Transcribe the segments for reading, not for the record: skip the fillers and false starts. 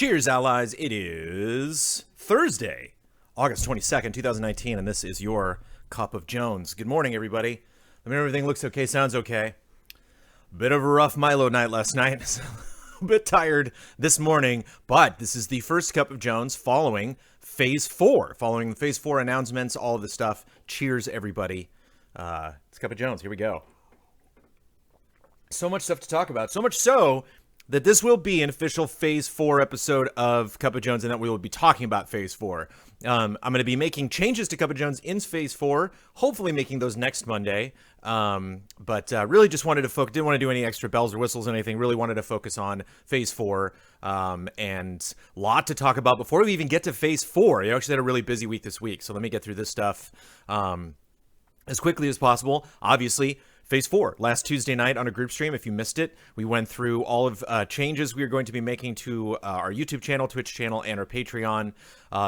Cheers, allies. It is Thursday, August 22nd, 2019, and this is your Cup of Jones. Good morning, everybody. I mean, everything looks okay, sounds okay. Bit of a rough Milo night last night. A bit tired this morning, but this is the first Cup of Jones following Phase 4. Following the Phase 4 announcements, all of the stuff. Cheers, everybody. It's Cup of Jones. Here we go. So much stuff to talk about. So much so that this will be an official Phase 4 episode of Cup of Jones, and that we will be talking about Phase 4. I'm going to be making changes to Cup of Jones in Phase 4, hopefully making those next Monday. But really just wanted to focus, didn't want to do any extra bells or whistles or anything, really wanted to focus on Phase 4, and a lot to talk about before we even get to Phase 4. You actually had a really busy week this week, so let me get through this stuff as quickly as possible. Obviously, Phase 4, last Tuesday night on a group stream. If you missed it, we went through all of changes we are going to be making to our YouTube channel, Twitch channel, and our Patreon.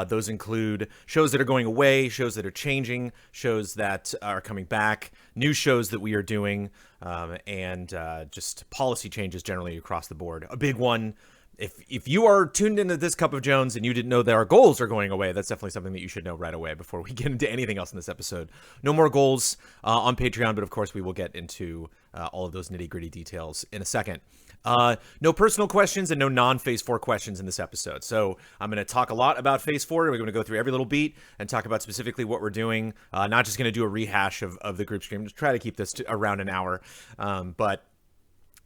Those include shows that are going away, shows that are changing, shows that are coming back, new shows that we are doing, and just policy changes generally across the board. A big one. If you are tuned into this Cup of Jones and you didn't know that our goals are going away, that's definitely something that you should know right away before we get into anything else in this episode. No more goals on Patreon, but of course we will get into all of those nitty-gritty details in a second. No personal questions and no non-Phase 4 questions in this episode. So I'm going to talk a lot about Phase 4. We're going to go through every little beat and talk about specifically what we're doing. Not just going to do a rehash of the group stream. Just try to keep this to around an hour. But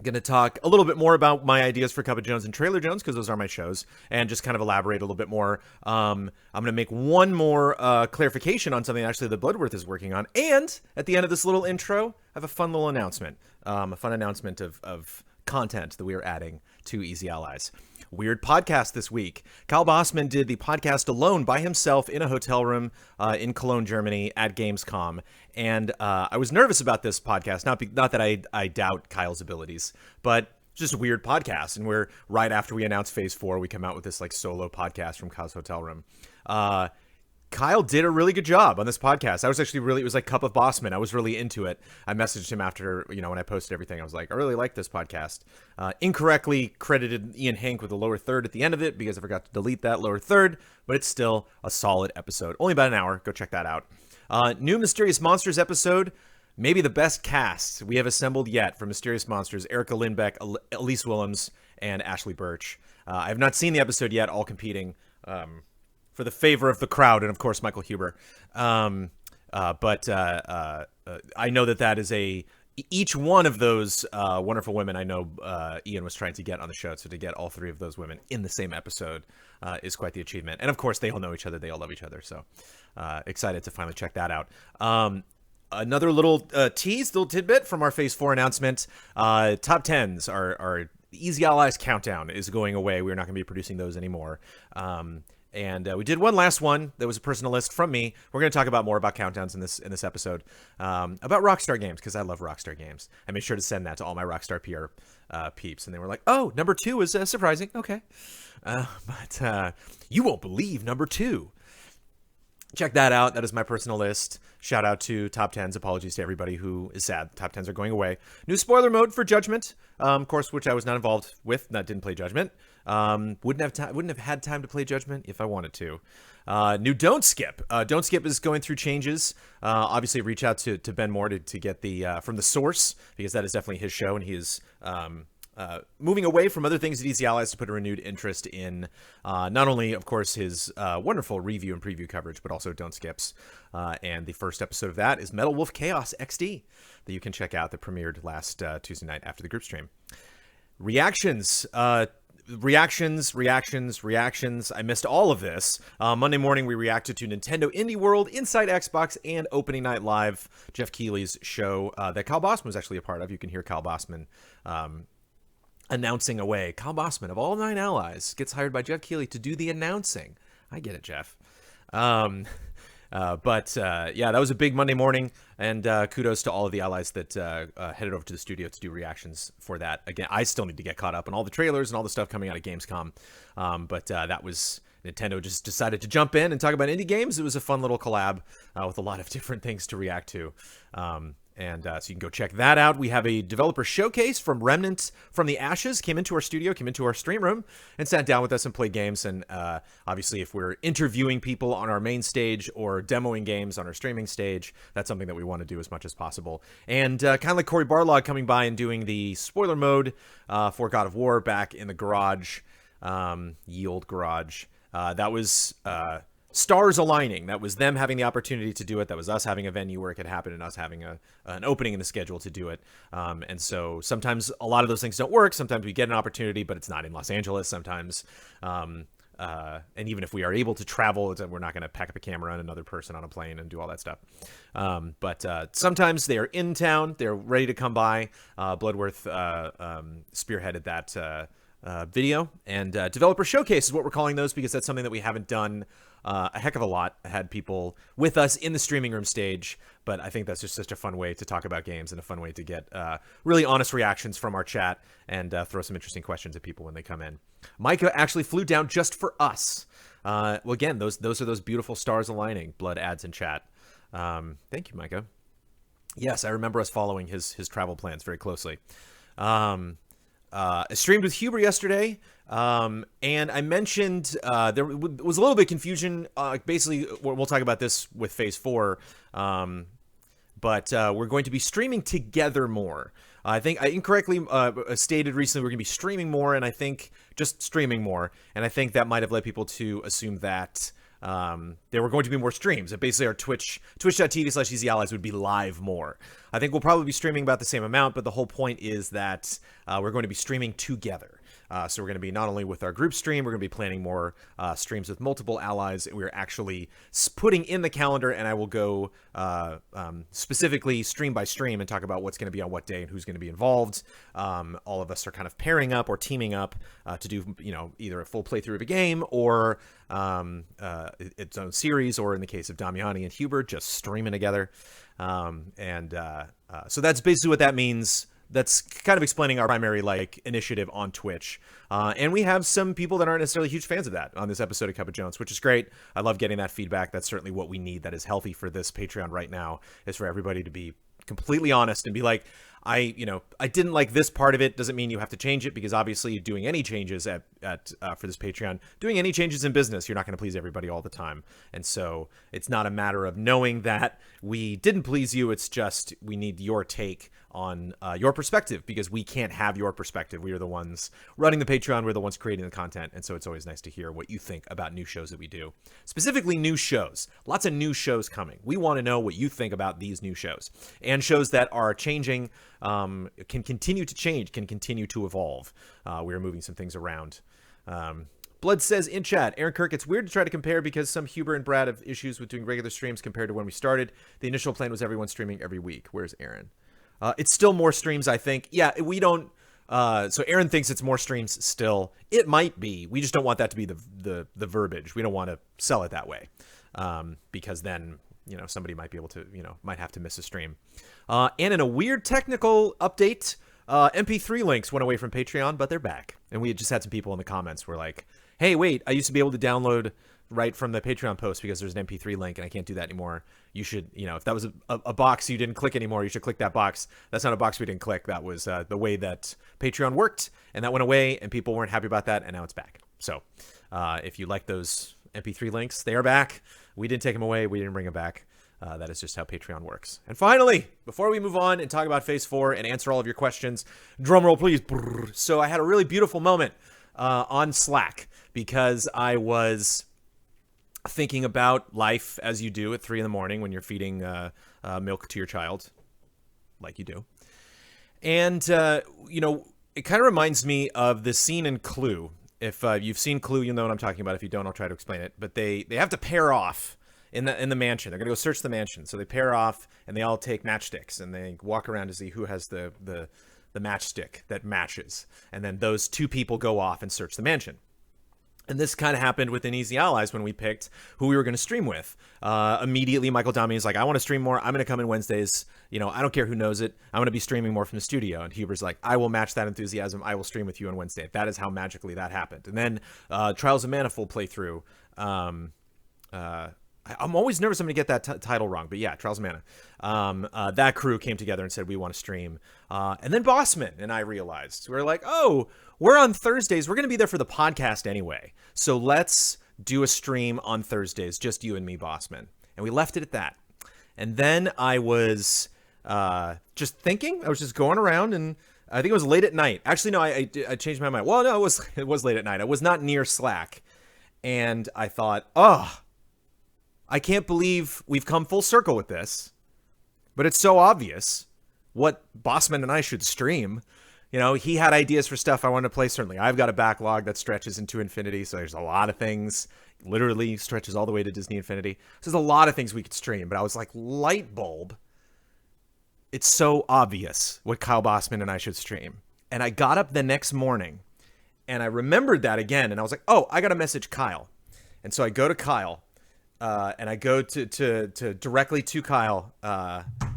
going to talk a little bit more about my ideas for Cup of Jones and Trailer Jones, because those are my shows, and just kind of elaborate a little bit more. I'm going to make one more clarification on something actually that Bloodworth is working on. And at the end of this little intro, I have a fun little announcement. A fun announcement of content that we are adding to Easy Allies. Weird podcast this week. Kyle Bossman did the podcast alone by himself in a hotel room in Cologne, Germany at Gamescom. And I was nervous about this podcast, not that I doubt Kyle's abilities, but just a weird podcast. And we're right after we announced Phase 4, we come out with this like solo podcast from Kyle's hotel room. Kyle did a really good job on this podcast. I was actually it was like Cup of Bossman. I was really into it. I messaged him after, when I posted everything. I was like, I really like this podcast. Incorrectly credited Ian Hank with a lower third at the end of it because I forgot to delete that lower third, but it's still a solid episode. Only about an hour. Go check that out. New Mysterious Monsters episode. Maybe the best cast we have assembled yet for Mysterious Monsters. Erica Lindbeck, Elise Willems, and Ashley Birch. I have not seen the episode yet, all competing for the favor of the crowd, and of course Michael Huber. But I know that is each one of those wonderful women. I know Ian was trying to get on the show, so to get all three of those women in the same episode is quite the achievement. And of course, they all know each other, they all love each other. So excited to finally check that out. Another little little tidbit from our Phase 4 announcement. Top 10s are Easy Allies Countdown is going away. We're not going to be producing those anymore. And we did one last one that was a personal list from me. We're going to talk about more about countdowns in this episode, about Rockstar Games, because I love Rockstar Games. I made sure to send that to all my Rockstar PR peeps, and they were like, "Oh, number 2 is surprising." Okay, but you won't believe number 2. Check that out. That is my personal list. Shout out to Top 10s. Apologies to everybody who is sad. Top 10s are going away. New spoiler mode for Judgment, of course, which I was not involved with. Didn't play Judgment. Wouldn't have had time to play Judgment if I wanted to. New Don't Skip. Don't Skip is going through changes. Obviously, reach out to Ben Moore to get the from the source, because that is definitely his show, and he is moving away from other things at Easy Allies to put a renewed interest in not only, of course, his wonderful review and preview coverage, but also Don't Skips. And the first episode of that is Metal Wolf Chaos XD that you can check out, that premiered last Tuesday night after the group stream. Reactions. Reactions. I missed all of this. Monday morning, we reacted to Nintendo Indie World, Inside Xbox, and Opening Night Live, Jeff Keighley's show that Kyle Bossman was actually a part of. You can hear Kyle Bossman announcing away. Kyle Bossman, of all 9 allies, gets hired by Jeff Keighley to do the announcing. I get it, Jeff. But yeah, that was a big Monday morning, and kudos to all of the allies that headed over to the studio to do reactions for that. Again, I still need to get caught up on all the trailers and all the stuff coming out of Gamescom, but that was Nintendo just decided to jump in and talk about indie games. It was a fun little collab with a lot of different things to react to. And so you can go check that out. We have a developer showcase from Remnant from the Ashes. Came into our studio, came into our stream room, and sat down with us and played games. And obviously, if we're interviewing people on our main stage or demoing games on our streaming stage, that's something that we want to do as much as possible. And kind of like Cory Barlog coming by and doing the spoiler mode for God of War back in the garage, ye old garage. That was... stars aligning. That was them having the opportunity to do it. That was us having a venue where it could happen and us having an opening in the schedule to do it. And so sometimes a lot of those things don't work. Sometimes we get an opportunity, but it's not in Los Angeles. Sometimes, and even if we are able to travel, we're not going to pack up a camera and another person on a plane and do all that stuff. But sometimes they are in town. They're ready to come by. Bloodworth spearheaded that video, and developer showcase is what we're calling those, because that's something that we haven't done a heck of a lot. I had people with us in the streaming room stage, but I think that's just such a fun way to talk about games and a fun way to get really honest reactions from our chat and throw some interesting questions at people when they come in. Micah actually flew down just for us. Well, again, those are those beautiful stars aligning. Blood adds in chat. Thank you, Micah. Yes, I remember us following his travel plans very closely. I streamed with Huber yesterday, and I mentioned there was a little bit of confusion. Basically, we'll talk about this with Phase 4, but we're going to be streaming together more. I think I incorrectly stated recently we're going to be streaming more, and I think just streaming more, and I think that might have led people to assume that there were going to be more streams. That basically our twitch.tv/EasyAllies would be live more. I think we'll probably be streaming about the same amount, but the whole point is that we're going to be streaming together. So we're going to be not only with our group stream, we're going to be planning more streams with multiple allies. We're actually putting in the calendar, and I will go specifically stream by stream and talk about what's going to be on what day and who's going to be involved. All of us are kind of pairing up or teaming up to do, either a full playthrough of a game or its own series, or in the case of Damiani and Huber, just streaming together. So that's basically what that means. That's kind of explaining our primary initiative on Twitch. And we have some people that aren't necessarily huge fans of that on this episode of Cup of Jones, which is great. I love getting that feedback. That's certainly what we need. That is healthy for this Patreon right now, is for everybody to be completely honest and be like, I didn't like this part of it. Doesn't mean you have to change it, because obviously doing any changes for this Patreon, doing any changes in business, you're not going to please everybody all the time. And so it's not a matter of knowing that we didn't please you. It's just we need your take on your perspective, because we can't have your perspective. We are the ones running the Patreon. We're the ones creating the content. And so it's always nice to hear what you think about new shows that we do. Specifically new shows. Lots of new shows coming. We want to know what you think about these new shows, and shows that are changing, can continue to change, can continue to evolve. We are moving some things around. Blood says in chat, Aaron Kirk, it's weird to try to compare because some Huber and Brad have issues with doing regular streams compared to when we started. The initial plan was everyone streaming every week. Where's Aaron? It's still more streams, I think. Yeah, we don't... so Aaron thinks it's more streams still. It might be. We just don't want that to be the verbiage. We don't want to sell it that way. Because then, somebody might be able to, might have to miss a stream. And in a weird technical update, MP3 links went away from Patreon, but they're back. And we had just had some people in the comments were like, hey, wait, I used to be able to download right from the Patreon post because there's an MP3 link and I can't do that anymore. You should, if that was a box you didn't click anymore, you should click that box. That's not a box we didn't click. That was the way that Patreon worked, and that went away, and people weren't happy about that, and now it's back. So if you like those MP3 links, they are back. We didn't take them away. We didn't bring them back. That is just how Patreon works. And finally, before we move on and talk about Phase 4 and answer all of your questions, drumroll please. So I had a really beautiful moment on Slack, because I was thinking about life as you do at 3 a.m. when you're feeding milk to your child, like you do. And, it kind of reminds me of the scene in Clue. If you've seen Clue, you'll know what I'm talking about. If you don't, I'll try to explain it. But they have to pair off in the mansion. They're going to go search the mansion. So they pair off, and they all take matchsticks, and they walk around to see who has the matchstick that matches. And then those two people go off and search the mansion. And this kind of happened within Easy Allies when we picked who we were going to stream with. Immediately, Michael Damiani is like, I want to stream more. I'm going to come in Wednesdays. I don't care who knows it. I'm going to be streaming more from the studio. And Huber's like, I will match that enthusiasm. I will stream with you on Wednesday. That is how magically that happened. And then Trials of Mana full playthrough. I'm always nervous I'm going to get that title wrong, but yeah, Trials of Mana. That crew came together and said, we want to stream. And then Bossman and I realized, we were like, oh, we're on Thursdays. We're going to be there for the podcast anyway. So let's do a stream on Thursdays, just you and me, Bossman. And we left it at that. And then I was just thinking, I was just going around, and I think it was late at night. Actually, no, I changed my mind. Well, no, it was late at night. I was not near Slack. And I thought, oh, I can't believe we've come full circle with this, but it's so obvious what Bossman and I should stream. You know, he had ideas for stuff I wanted to play. Certainly, I've got a backlog that stretches into infinity, so there's a lot of things, literally stretches all the way to Disney Infinity. So there's a lot of things we could stream, but I was like, light bulb. It's so obvious what Kyle Bossman and I should stream. And I got up the next morning, and I remembered that again, and I was like, oh, I got to message Kyle. And so I go to Kyle. And I go to directly to Kyle.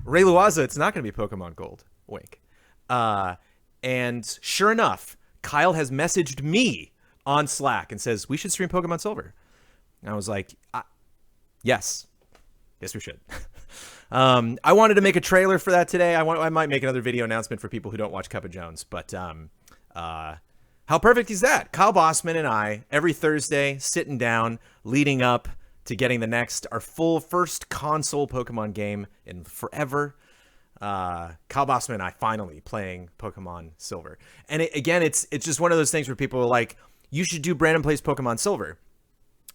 Ray Luaza, it's not going to be Pokemon Gold. Wink. And sure enough, Kyle has messaged me on Slack and says, we should stream Pokemon Silver. And I was like, yes. Yes, we should. I wanted to make a trailer for that today. I might make another video announcement for people who don't watch Cup of Jones. But how perfect is that? Kyle Bossman and I, every Thursday, sitting down, leading up to getting our full first console Pokemon game in forever. Kyle Bossman and I finally playing Pokemon Silver. And it's just one of those things where people are like, you should do Brandon Plays Pokemon Silver.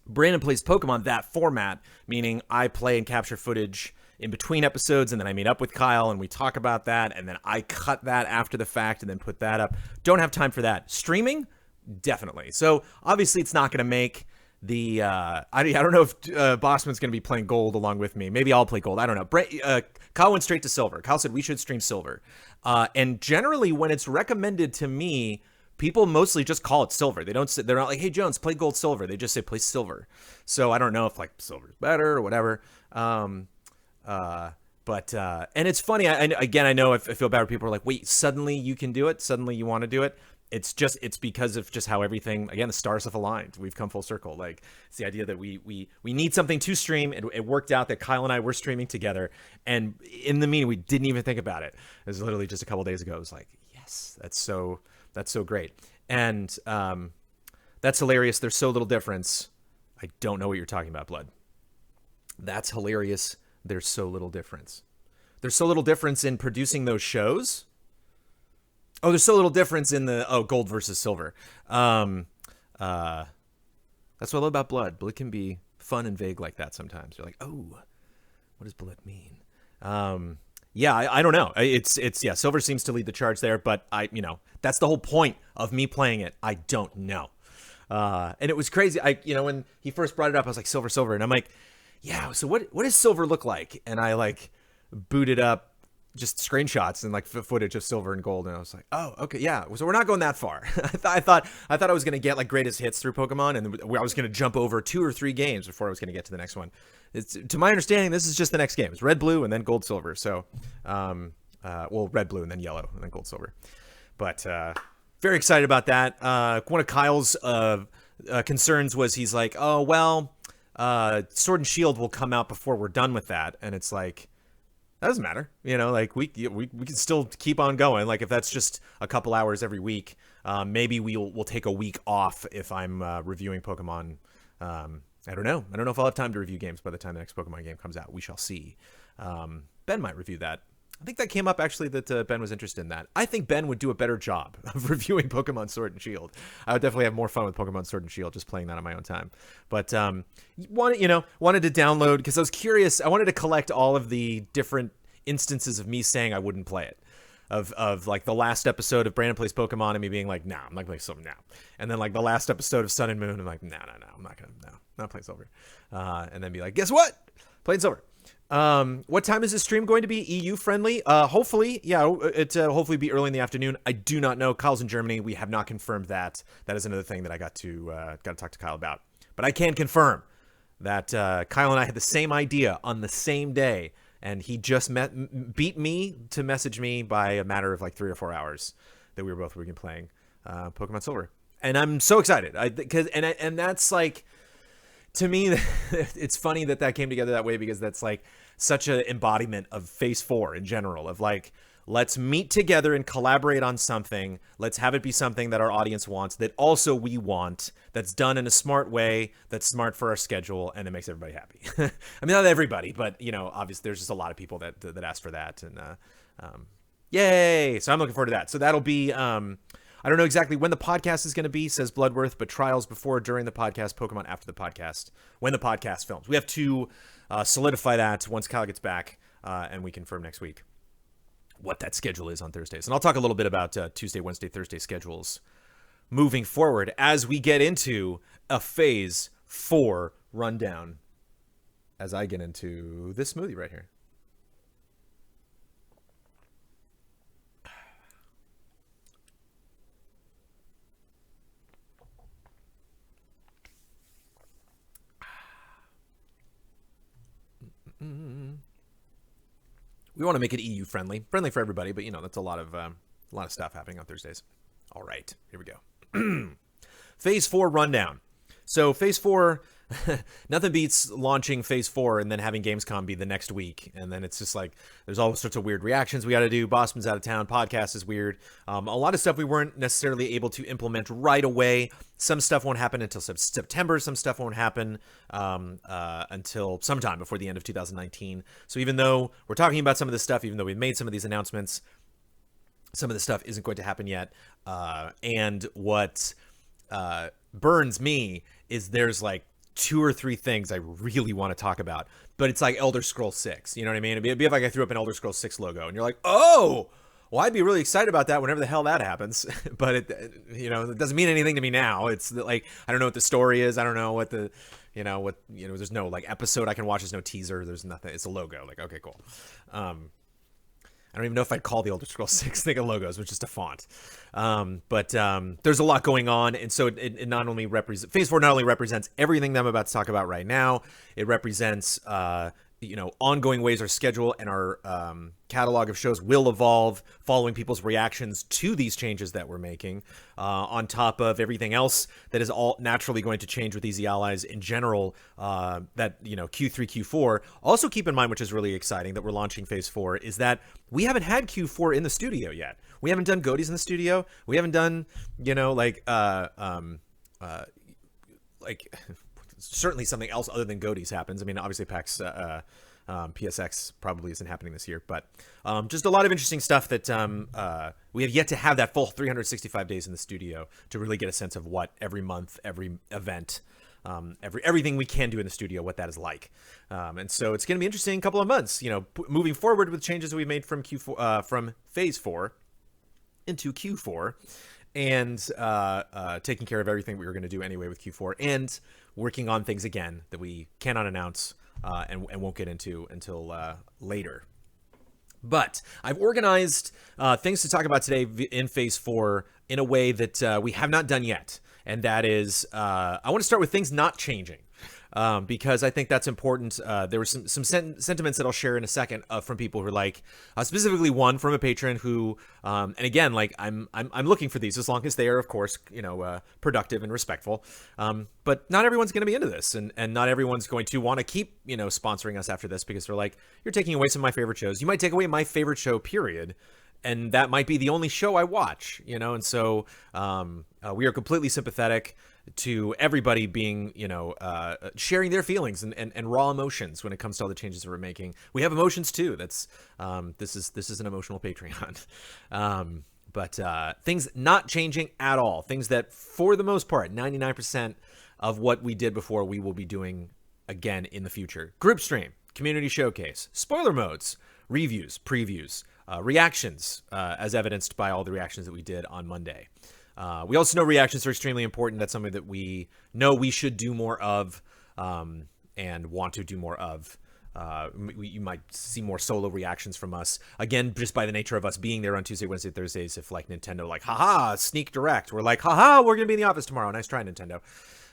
Brandon Plays Pokemon, that format, meaning I play and capture footage in between episodes, and then I meet up with Kyle and we talk about that, and then I cut that after the fact and then put that up. Don't have time for that. Streaming? Definitely. So obviously it's not going to make the I don't know if Bossman's going to be playing Gold along with me. Maybe I'll play Gold. I don't know. Kyle went straight to Silver. Kyle said we should stream Silver. And generally when it's recommended to me, people mostly just call it Silver. They're not like, hey, Jones, play Gold, Silver. They just say play Silver. So I don't know if like Silver's better or whatever. And it's funny. I know I feel bad when people are like, wait, suddenly you can do it. Suddenly you want to do it. It's because of just how everything, again, the stars have aligned. We've come full circle. Like, it's the idea that we need something to stream. It worked out that Kyle and I were streaming together. And in the meeting, we didn't even think about it. It was literally just a couple days ago. It was like, yes, that's so great. And that's hilarious. There's so little difference. I don't know what you're talking about, Blood. That's hilarious. There's so little difference. There's so little difference in producing those shows. Oh, there's so little difference in the Gold versus Silver. That's what I love about Blood. Blood can be fun and vague like that sometimes. You're like, oh, what does Blood mean? Yeah, I don't know. It's Silver seems to lead the charge there, but that's the whole point of me playing it. I don't know. And it was crazy. When he first brought it up, I was like, Silver, and I'm like, yeah. So what does Silver look like? And I like booted up just screenshots and like footage of Silver and Gold, and I was like, oh, okay, yeah. So we're not going that far. I thought I was gonna get like greatest hits through Pokemon, and I was gonna jump over 2 or 3 games before I was gonna get to the next one. To my understanding, this is just the next game. It's Red, Blue, and then Gold, Silver. So, Red, Blue, and then Yellow, and then Gold, Silver. But very excited about that. One of Kyle's concerns was he's like, oh well, Sword and Shield will come out before we're done with that, and it's like, that doesn't matter. Like we can still keep on going. Like if that's just a couple hours every week, maybe we'll take a week off if I'm reviewing Pokemon. I don't know. I don't know if I'll have time to review games by the time the next Pokemon game comes out. We shall see. Ben might review that. I think that came up actually that Ben was interested in that. I think Ben would do a better job of reviewing Pokemon Sword and Shield. I would definitely have more fun with Pokemon Sword and Shield just playing that on my own time. But wanted to download because I was curious. I wanted to collect all of the different instances of me saying I wouldn't play it. Of like the last episode of Brandon Plays Pokemon and me being like, nah, I'm not playing Silver now. And then like the last episode of Sun and Moon, I'm like, no, I'm not playing Silver. And then be like, guess what? Playing Silver. What time is this stream going to be? EU friendly? Hopefully, yeah, it hopefully be early in the afternoon. I do not know. Kyle's in Germany. We have not confirmed that. That is another thing that I got to talk to Kyle about. But I can confirm that Kyle and I had the same idea on the same day, and he just beat me to message me by a matter of like 3 or 4 hours that we were both playing Pokemon Silver, and I'm so excited. Because that's like, to me, it's funny that came together that way, because that's like such an embodiment of Phase 4 in general, of like, let's meet together and collaborate on something. Let's have it be something that our audience wants, that also we want, that's done in a smart way, that's smart for our schedule, and it makes everybody happy. I mean, not everybody, but, you know, obviously there's just a lot of people that ask for that. And yay! So I'm looking forward to that. So that'll be... I don't know exactly when the podcast is going to be, says Bloodworth, but Trials before, during the podcast, Pokemon after the podcast, when the podcast films. We have to solidify that once Kyle gets back, and we confirm next week what that schedule is on Thursdays. And I'll talk a little bit about Tuesday, Wednesday, Thursday schedules moving forward as we get into a Phase 4 rundown, as I get into this smoothie right here. We want to make it EU friendly for everybody, but you know, that's a lot of stuff happening on Thursdays. All right, here we go. Phase 4 rundown. So Phase 4, nothing beats launching Phase 4 and then having Gamescom be the next week. And then it's just like, there's all sorts of weird reactions we got to do. Bosman's out of town. Podcast is weird. A lot of stuff we weren't necessarily able to implement right away. Some stuff won't happen until September. Some stuff won't happen until sometime before the end of 2019. So even though we're talking about some of this stuff, even though we've made some of these announcements, some of the stuff isn't going to happen yet. And what burns me is there's like 2 or 3 things I really want to talk about, but it's like Elder Scrolls 6. You know what I mean? It'd be like I threw up an Elder Scrolls 6 logo and you're like, oh, well, I'd be really excited about that whenever the hell that happens. But it doesn't mean anything to me now. It's like, I don't know what the story is. I don't know what there's no like episode I can watch. There's no teaser. There's nothing. It's a logo. Like, okay, cool. I don't even know if I'd call the Elder Scrolls 6 thing of logos, which is a font. But there's a lot going on. And so it not only represents, Phase 4 not only represents everything that I'm about to talk about right now, it represents, ongoing ways our schedule and our catalog of shows will evolve following people's reactions to these changes that we're making, on top of everything else that is all naturally going to change with Easy Allies in general, that, Q3, Q4. Also keep in mind, which is really exciting, that we're launching Phase 4, is that we haven't had Q4 in the studio yet. We haven't done Goaties in the studio. We haven't done, certainly something else other than Goaties happens. I mean, obviously PAX PSX probably isn't happening this year, but just a lot of interesting stuff that we have yet to have that full 365 days in the studio to really get a sense of what every month, every event, everything we can do in the studio, what that is like. And so it's going to be interesting couple of months, moving forward with changes that we've made from Q4, from Phase 4 into Q4, and taking care of everything we were going to do anyway with Q4, and working on things again that we cannot announce and won't get into until later. But I've organized things to talk about today in Phase 4 in a way that we have not done yet. And that is, I want to start with things not changing. Because I think that's important. There were some sentiments that I'll share in a second from people who are like, specifically one from a patron who, and again, like I'm looking for these as long as they are, of course, productive and respectful. But not everyone's going to be into this, and not everyone's going to want to keep, sponsoring us after this, because they're like, you're taking away some of my favorite shows. You might take away my favorite show, period. And that might be the only show I watch, and so we are completely sympathetic to everybody being, sharing their feelings and raw emotions when it comes to all the changes that we're making. We have emotions too. That's this is an emotional Patreon. But things not changing at all. Things that, for the most part, 99% of what we did before, we will be doing again in the future. Group stream, community showcase, spoiler modes, reviews, previews, reactions, as evidenced by all the reactions that we did on Monday. We also know reactions are extremely important. That's something that we know we should do more of, and want to do more of. You might see more solo reactions from us. Again, just by the nature of us being there on Tuesday, Wednesday, Thursdays. If like Nintendo, like, haha, sneak direct. We're like, haha, we're going to be in the office tomorrow. Nice try, Nintendo.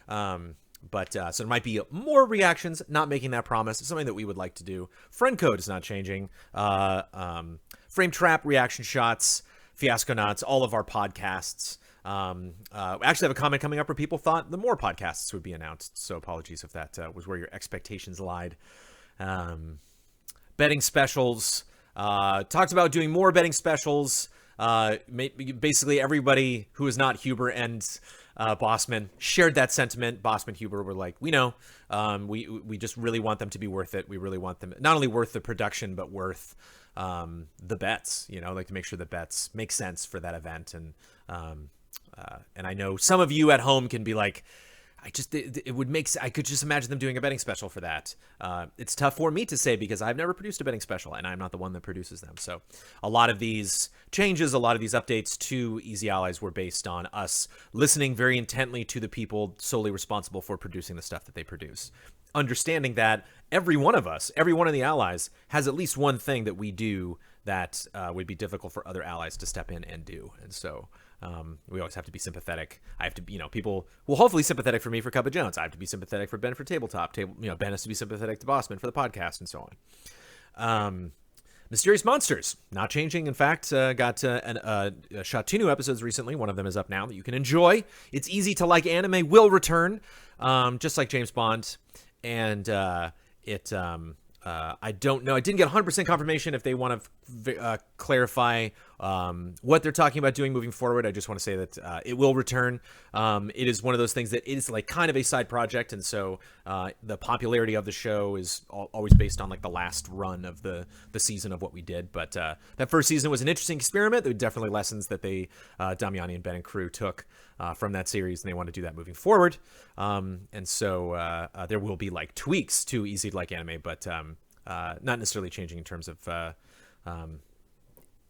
So there might be more reactions, not making that promise. It's something that we would like to do. Friend code is not changing. Frame Trap, reaction shots, Fiasconauts, all of our podcasts, Actually have a comment coming up where people thought the more podcasts would be announced. So apologies if that was where your expectations lied. Betting specials. Talked about doing more betting specials. Basically everybody who is not Huber and Bossman shared that sentiment. Bossman, Huber were like, we know, we just really want them to be worth it. We really want them not only worth the production, but worth the bets, like to make sure the bets make sense for that event. And I know some of you at home can be like, it would make, I could just imagine them doing a betting special for that. It's tough for me to say because I've never produced a betting special and I'm not the one that produces them. So a lot of these changes, a lot of these updates to Easy Allies were based on us listening very intently to the people solely responsible for producing the stuff that they produce. Understanding that every one of us, every one of the allies has at least one thing that we do that would be difficult for other allies to step in and do. And so we always have to be sympathetic. I have to, people will hopefully sympathetic for me for Cup of Jones. I have to be sympathetic for Ben for Tabletop. Ben has to be sympathetic to Bossman for the podcast and so on. Mysterious Monsters, not changing. In fact, got shot 2 new episodes recently. One of them is up now that you can enjoy. It's easy to like anime, will return, just like James Bond. And I don't know. I didn't get 100% confirmation if they want to clarify what they're talking about doing moving forward. I just want to say that it will return. It is one of those things that is like kind of a side project, and so the popularity of the show is always based on like the last run of the season of what we did. But that first season was an interesting experiment. There were definitely lessons that Damiani and Ben and crew took from that series, and they want to do that moving forward. And so there will be like tweaks to Easy to Like Anime, but not necessarily changing in terms of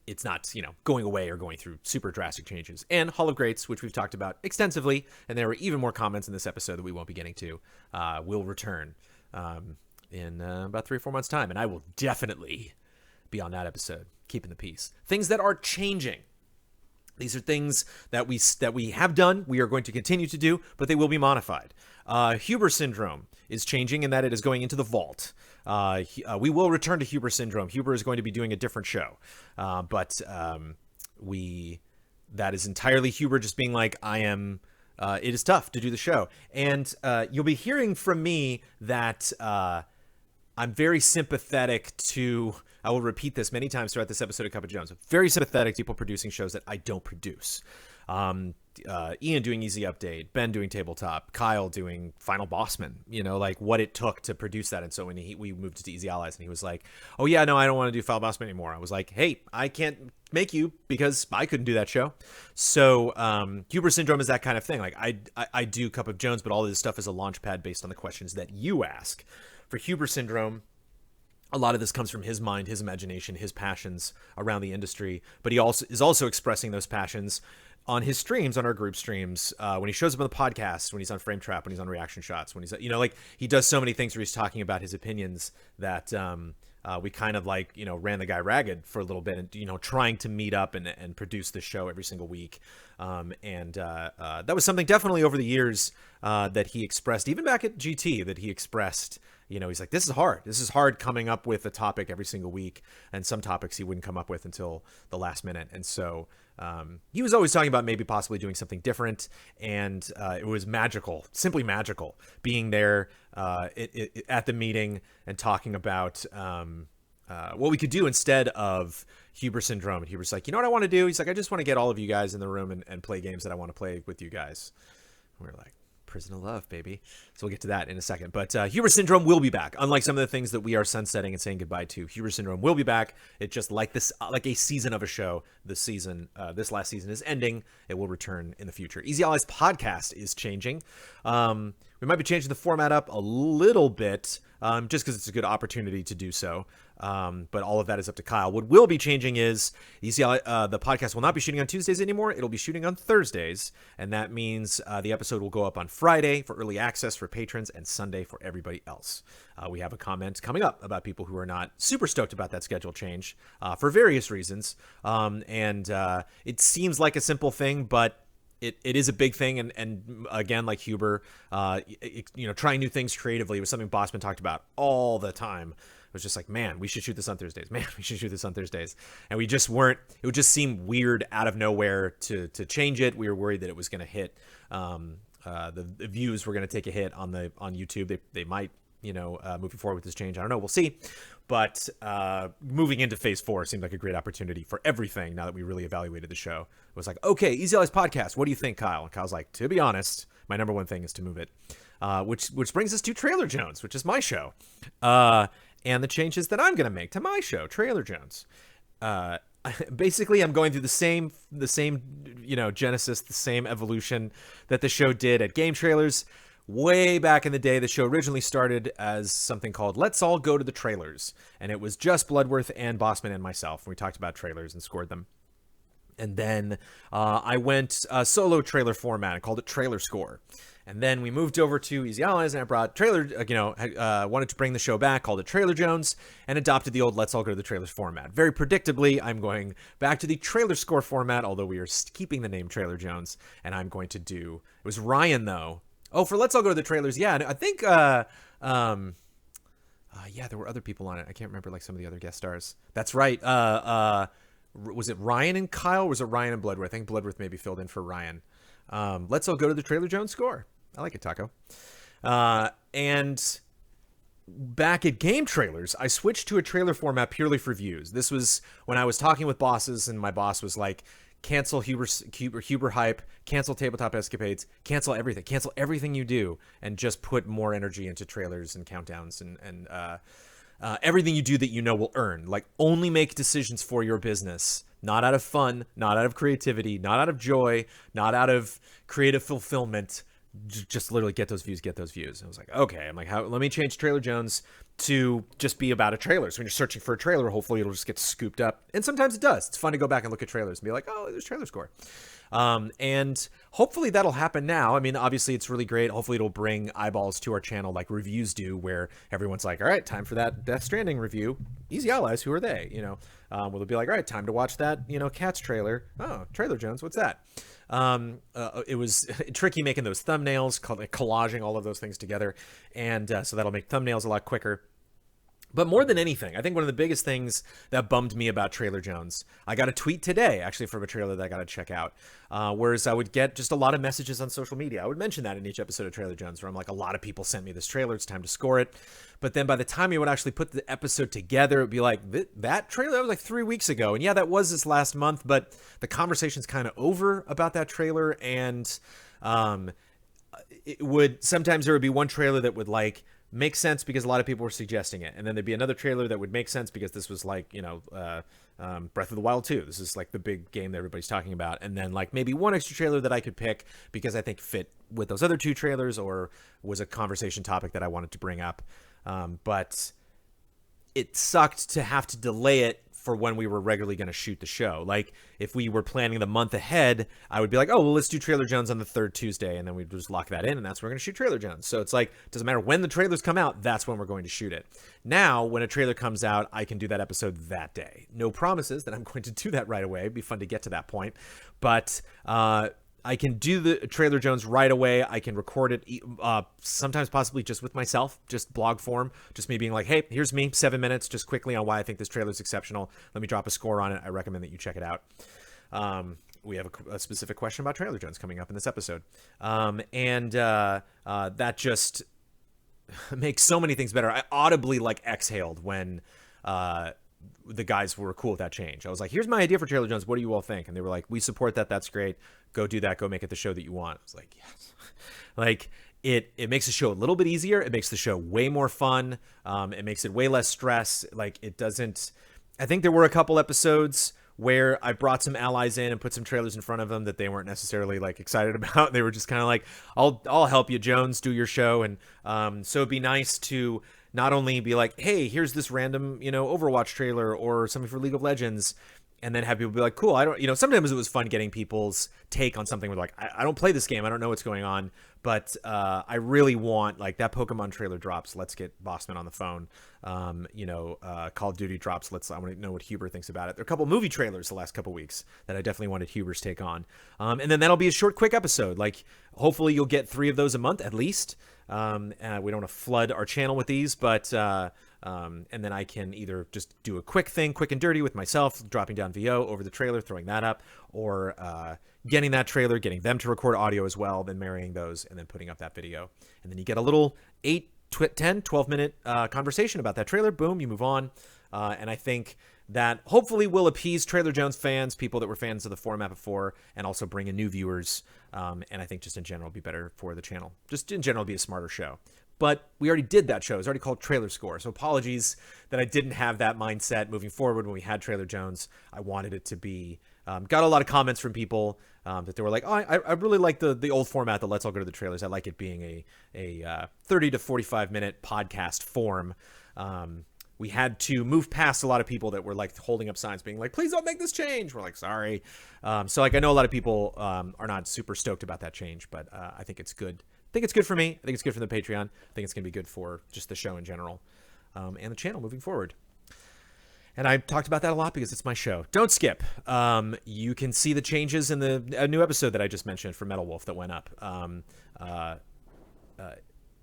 it's not, going away or going through super drastic changes. And Hall of Greats, which we've talked about extensively, and there were even more comments in this episode that we won't be getting to, will return in about 3 or 4 months' time. And I will definitely be on that episode, keeping the peace. Things that are changing. These are things that we have done, we are going to continue to do, but they will be modified. Huber Syndrome is changing in that it is going into the vault. We will return to Huber Syndrome. Huber is going to be doing a different show. But that is entirely Huber just being like, it is tough to do the show. And you'll be hearing from me that I'm very sympathetic to, I will repeat this many times throughout this episode of Cup of Jones, very sympathetic to people producing shows that I don't produce. Ian doing Easy Update, Ben doing Tabletop, Kyle doing Final Bossman, like what it took to produce that. And so when we moved to Easy Allies and he was like, oh yeah, no, I don't want to do Final Bossman anymore. I was like, hey, I can't make you because I couldn't do that show. So Huber Syndrome is that kind of thing. Like I do Cup of Jones, but all of this stuff is a launch pad based on the questions that you ask. For Huber Syndrome, a lot of this comes from his mind, his imagination, his passions around the industry, but he is also expressing those passions on his streams, on our group streams, when he shows up on the podcast, when he's on Frame Trap, when he's on Reaction Shots, when he's, he does so many things where he's talking about his opinions that we kind of ran the guy ragged for a little bit and, trying to meet up and produce this show every single week. That was something definitely over the years that he expressed, even back at GT, that he expressed. He's like, this is hard. This is hard coming up with a topic every single week. And some topics he wouldn't come up with until the last minute. And so he was always talking about maybe possibly doing something different. And it was magical, simply magical, being there at the meeting and talking about what we could do instead of Huber Syndrome. And Huber's like, you know what I want to do? He's like, I just want to get all of you guys in the room and play games that I want to play with you guys. And we're like, Prison of Love, baby. So we'll get to that in a second. But Huber Syndrome will be back. Unlike some of the things that we are sunsetting and saying goodbye to, Huber Syndrome will be back. It just like a season of a show. This last season is ending. It will return in the future. Easy Allies podcast is changing. We might be changing the format up a little bit, just because it's a good opportunity to do so. But all of that is up to Kyle. What will be changing is the podcast will not be shooting on Tuesdays anymore. It'll be shooting on Thursdays. And that means the episode will go up on Friday for early access for patrons and Sunday for everybody else. We have a comment coming up about people who are not super stoked about that schedule change for various reasons. It seems like a simple thing, but it is a big thing, and again, like Huber, trying new things creatively was something Bossman talked about all the time. was just like, man, we should shoot this on Thursdays. Man, we should shoot this on Thursdays. And we just weren't. It would just seem weird out of nowhere to change it. We were worried that it was going to hit. The views were going to take a hit on YouTube. They might, moving forward with this change. I don't know. We'll see. But moving into phase 4 seemed like a great opportunity for everything now that we really evaluated the show. It was like, okay, Easy Allies podcast. What do you think, Kyle? And Kyle's like, to be honest, my number one thing is to move it. Which brings us to Trailer Jones, which is my show. And the changes that I'm going to make to my show, Trailer Jones. Basically, I'm going through the same genesis, the same evolution that the show did at Game Trailers. Way back in the day, the show originally started as something called Let's All Go to the Trailers. And it was just Bloodworth and Bossman and myself. We talked about trailers and scored them. And then I went solo trailer format and called it Trailer Score. And then we moved over to Easy Allies, and I brought trailer, wanted to bring the show back, called it Trailer Jones, and adopted the old Let's All Go to the Trailers format. Very predictably, I'm going back to the Trailer Score format, although we are keeping the name Trailer Jones, and I'm going to do, it was Ryan, though. Oh, for Let's All Go to the Trailers, yeah, I think, there were other people on it. I can't remember, like, some of the other guest stars. That's right, was it Ryan and Kyle, or was it Ryan and Bloodworth? I think Bloodworth maybe filled in for Ryan. Let's all go to the Trailer Jones score. I like it, Taco. And back at Game Trailers, I switched to a trailer format purely for views. This was when I was talking with bosses, and my boss was like, cancel Huber Hype, cancel Tabletop Escapades, cancel everything you do, and just put more energy into trailers and countdowns and everything you do that will earn. Like, only make decisions for your business. Not out of fun, not out of creativity, not out of joy, not out of creative fulfillment. Just literally get those views. I was like, okay. I'm like, let me change Trailer Jones to just be about a trailer. So when you're searching for a trailer, hopefully it'll just get scooped up. And sometimes it does. It's fun to go back and look at trailers and be like, oh, there's Trailer Score. And hopefully that'll happen now. I mean, obviously it's really great. Hopefully it'll bring eyeballs to our channel like reviews do, where everyone's like, all right, time for that Death Stranding review. Easy Allies, who are they? Well, they'll be like, all right, time to watch that, Cats trailer. Oh, Trailer Jones, what's that? It was tricky making those thumbnails, collaging all of those things together. And so that'll make thumbnails a lot quicker. But more than anything, I think one of the biggest things that bummed me about Trailer Jones, I got a tweet today, actually, from a trailer that I got to check out. Whereas I would get just a lot of messages on social media. I would mention that in each episode of Trailer Jones, where I'm like, a lot of people sent me this trailer, it's time to score it. But then by the time you would actually put the episode together, it would be like, that trailer, that was like 3 weeks ago. And yeah, that was this last month, but the conversation's kind of over about that trailer. And sometimes there would be one trailer that would like make sense because a lot of people were suggesting it, and then there'd be another trailer that would make sense because this was like Breath of the Wild 2. This is like the big game that everybody's talking about, and then like maybe one extra trailer that I could pick because I think fit with those other 2 trailers or was a conversation topic that I wanted to bring up. But it sucked to have to delay it for when we were regularly going to shoot the show. Like, if we were planning the month ahead, I would be like, oh, well, let's do Trailer Jones on the 3rd Tuesday, and then we'd just lock that in, and that's when we're going to shoot Trailer Jones. So it's like, doesn't matter when the trailers come out, that's when we're going to shoot it. Now, when a trailer comes out, I can do that episode that day. No promises that I'm going to do that right away. It'd be fun to get to that point. But I can do the Trailer Jones right away. I can record it sometimes possibly just with myself, just blog form, just me being like, hey, here's me, 7 minutes, just quickly on why I think this trailer is exceptional. Let me drop a score on it. I recommend that you check it out. We have a specific question about Trailer Jones coming up in this episode. That just makes so many things better. I audibly like exhaled when the guys were cool with that change. I was like, here's my idea for Trailer Jones. What do you all think? And they were like, we support that. That's great. Go do that. Go make it the show that you want. I was like, yes. Like, it makes the show a little bit easier. It makes the show way more fun. It makes it way less stress. Like, it doesn't, I think there were a couple episodes where I brought some allies in and put some trailers in front of them that they weren't necessarily like excited about. They were just kind of like, I'll help you, Jones, do your show. And so it'd be nice to not only be like, hey, here's this random, Overwatch trailer or something for League of Legends, and then have people be like, cool, I don't, sometimes it was fun getting people's take on something where like, I don't play this game, I don't know what's going on, but I really want, like, that Pokemon trailer drops, let's get Bossman on the phone. Call of Duty drops, I want to know what Huber thinks about it. There are a couple movie trailers the last couple weeks that I definitely wanted Huber's take on. And then that'll be a short, quick episode. Like, hopefully you'll get 3 of those a month at least. We don't want to flood our channel with these, but And then I can either just do a quick and dirty with myself, dropping down VO over the trailer, throwing that up, or getting that trailer, getting them to record audio as well, then marrying those, and then putting up that video. And then you get a little 10, 12-minute conversation about that trailer. Boom, you move on. And I think that hopefully will appease Trailer Jones fans, people that were fans of the format before, and also bring in new viewers. And I think just in general be better for the channel. Just in general be a smarter show. But we already did that show. It's already called Trailer Score. So apologies that I didn't have that mindset moving forward when we had Trailer Jones. I wanted it to be... got a lot of comments from people that they were like, oh, I really like the old format, the Let's All Go to the Trailers. I like it being a 30 to 45-minute podcast form. We had to move past a lot of people that were like holding up signs being like, please don't make this change. We're like, sorry. So like I know a lot of people are not super stoked about that change, but I think it's good. I think it's good for me. I think it's good for the Patreon. I think it's going to be good for just the show in general and the channel moving forward. And I talked about that a lot because it's my show. Don't skip. You can see the changes in the new episode that I just mentioned for Metal Wolf that went up.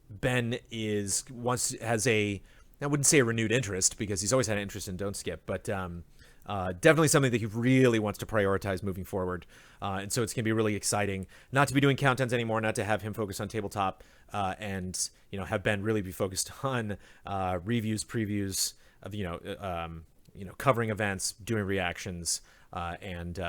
Ben has a, I wouldn't say a renewed interest because he's always had an interest in Don't Skip, but definitely something that he really wants to prioritize moving forward. And so it's going to be really exciting not to be doing countdowns anymore, not to have him focus on tabletop and, have Ben really be focused on reviews, previews of, covering events, doing reactions, and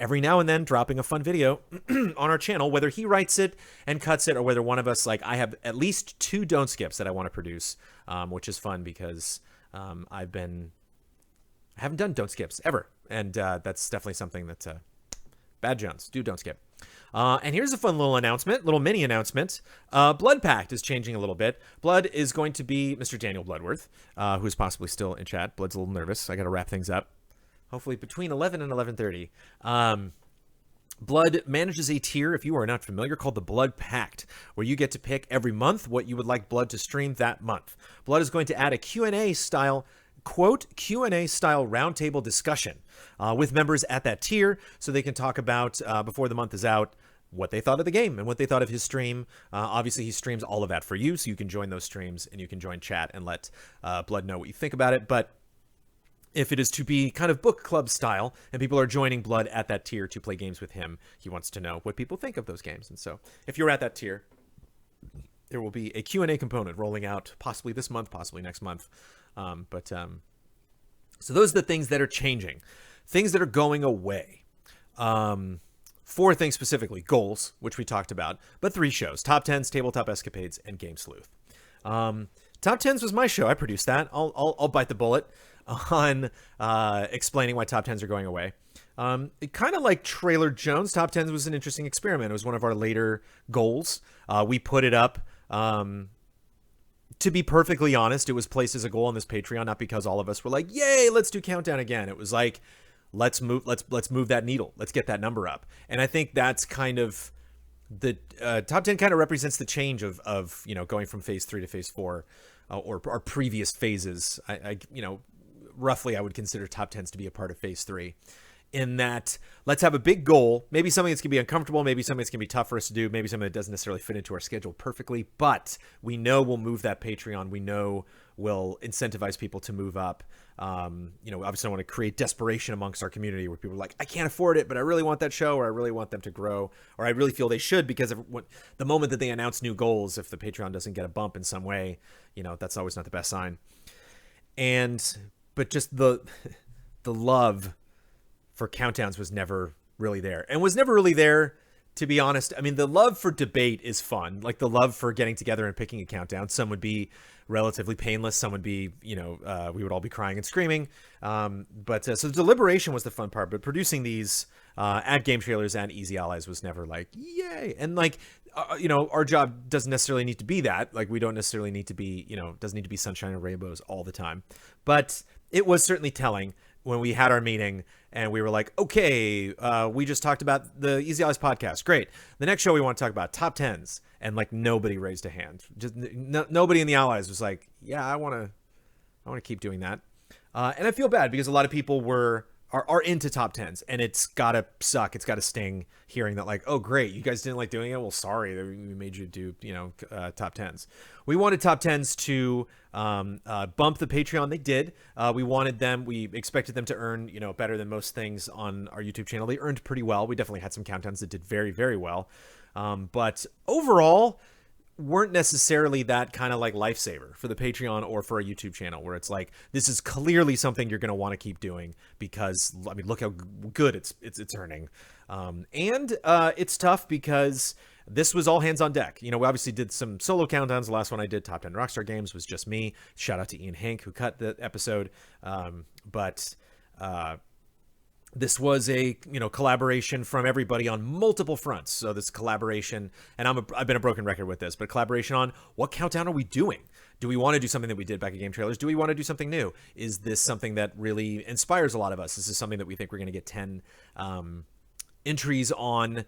every now and then dropping a fun video on our channel, whether he writes it and cuts it or whether one of us, like I have at least 2 Don't Skips that I want to produce, which is fun because I haven't done Don't Skips ever. And that's definitely something that Bad Jones, Don't Skip. And here's a fun little mini announcement. Blood Pact is changing a little bit. Blood is going to be Mr. Daniel Bloodworth, who's possibly still in chat. Blood's a little nervous. I got to wrap things up. Hopefully between 11 and 11:30. Blood manages a tier, if you are not familiar, called the Blood Pact, where you get to pick every month what you would like Blood to stream that month. Blood is going to add a Q&A style, quote, Q&A style roundtable discussion with members at that tier so they can talk about, before the month is out, what they thought of the game and what they thought of his stream. Obviously, he streams all of that for you, so you can join those streams and you can join chat and let Blood know what you think about it. But if it is to be kind of book club style and people are joining Blood at that tier to play games with him, he wants to know what people think of those games. And so if you're at that tier, there will be a Q&A component rolling out possibly this month, possibly next month. So those are the things that are changing. Things that are going away. 4 things specifically. Goals, which we talked about, but 3 shows. Top 10s, Tabletop Escapades, and Game Sleuth. Top 10s was my show. I produced that. I'll bite the bullet on explaining why Top 10s are going away. It kind of like Trailer Jones. Top 10s was an interesting experiment. It was one of our later goals. We put it up. To be perfectly honest, it was placed as a goal on this Patreon, not because all of us were like, yay, let's do countdown again. It was like, let's move that needle. Let's get that number up. And I think that's kind of the top 10 kind of represents the change of going from phase 3 to phase 4 or our previous phases. Roughly I would consider top 10s to be a part of phase 3. In that, let's have a big goal, maybe something that's going to be uncomfortable, maybe something that's going to be tough for us to do, maybe something that doesn't necessarily fit into our schedule perfectly, but we know we'll move that Patreon. We know we'll incentivize people to move up. Obviously I want to create desperation amongst our community where people are like, I can't afford it, but I really want that show, or I really want them to grow, or I really feel they should, because the moment that they announce new goals, if the Patreon doesn't get a bump in some way, that's always not the best sign. But just the love for countdowns was never really there, and was never really there, to be honest. I mean, the love for debate is fun, like the love for getting together and picking a countdown. Some would be relatively painless, some would be, we would all be crying and screaming. So the deliberation was the fun part, but producing these at Game Trailers and Easy Allies was never like, yay. And our job doesn't necessarily need to be that. Like, we don't necessarily need to be, doesn't need to be sunshine and rainbows all the time. But it was certainly telling when we had our meeting and we were like, okay, we just talked about the Easy Allies podcast. Great. The next show we want to talk about top 10s. And nobody raised a hand. Just nobody in the Allies was like, yeah, I want to keep doing that. And I feel bad because a lot of people were are into top tens, and it's gotta suck. It's gotta sting hearing that, like, oh great, you guys didn't like doing it. Well, sorry that we made you do top tens. We wanted top tens to bump the Patreon. They did. We wanted them. We expected them to earn better than most things on our YouTube channel. They earned pretty well. We definitely had some countdowns that did very, very well, but overall weren't necessarily that kind of like lifesaver for the Patreon or for a YouTube channel, where it's like, this is clearly something you're going to want to keep doing because, I mean, look how good it's earning. And it's tough because this was all hands on deck. We obviously did some solo countdowns. The last one I did, Top 10 Rockstar Games, was just me. Shout out to Ian Hank, who cut the episode. But this was a collaboration from everybody on multiple fronts. So this collaboration, and I've been a broken record with this, but collaboration on what countdown are we doing? Do we want to do something that we did back at Game Trailers? Do we want to do something new? Is this something that really inspires a lot of us? Is this something that we think we're going to get 10 entries on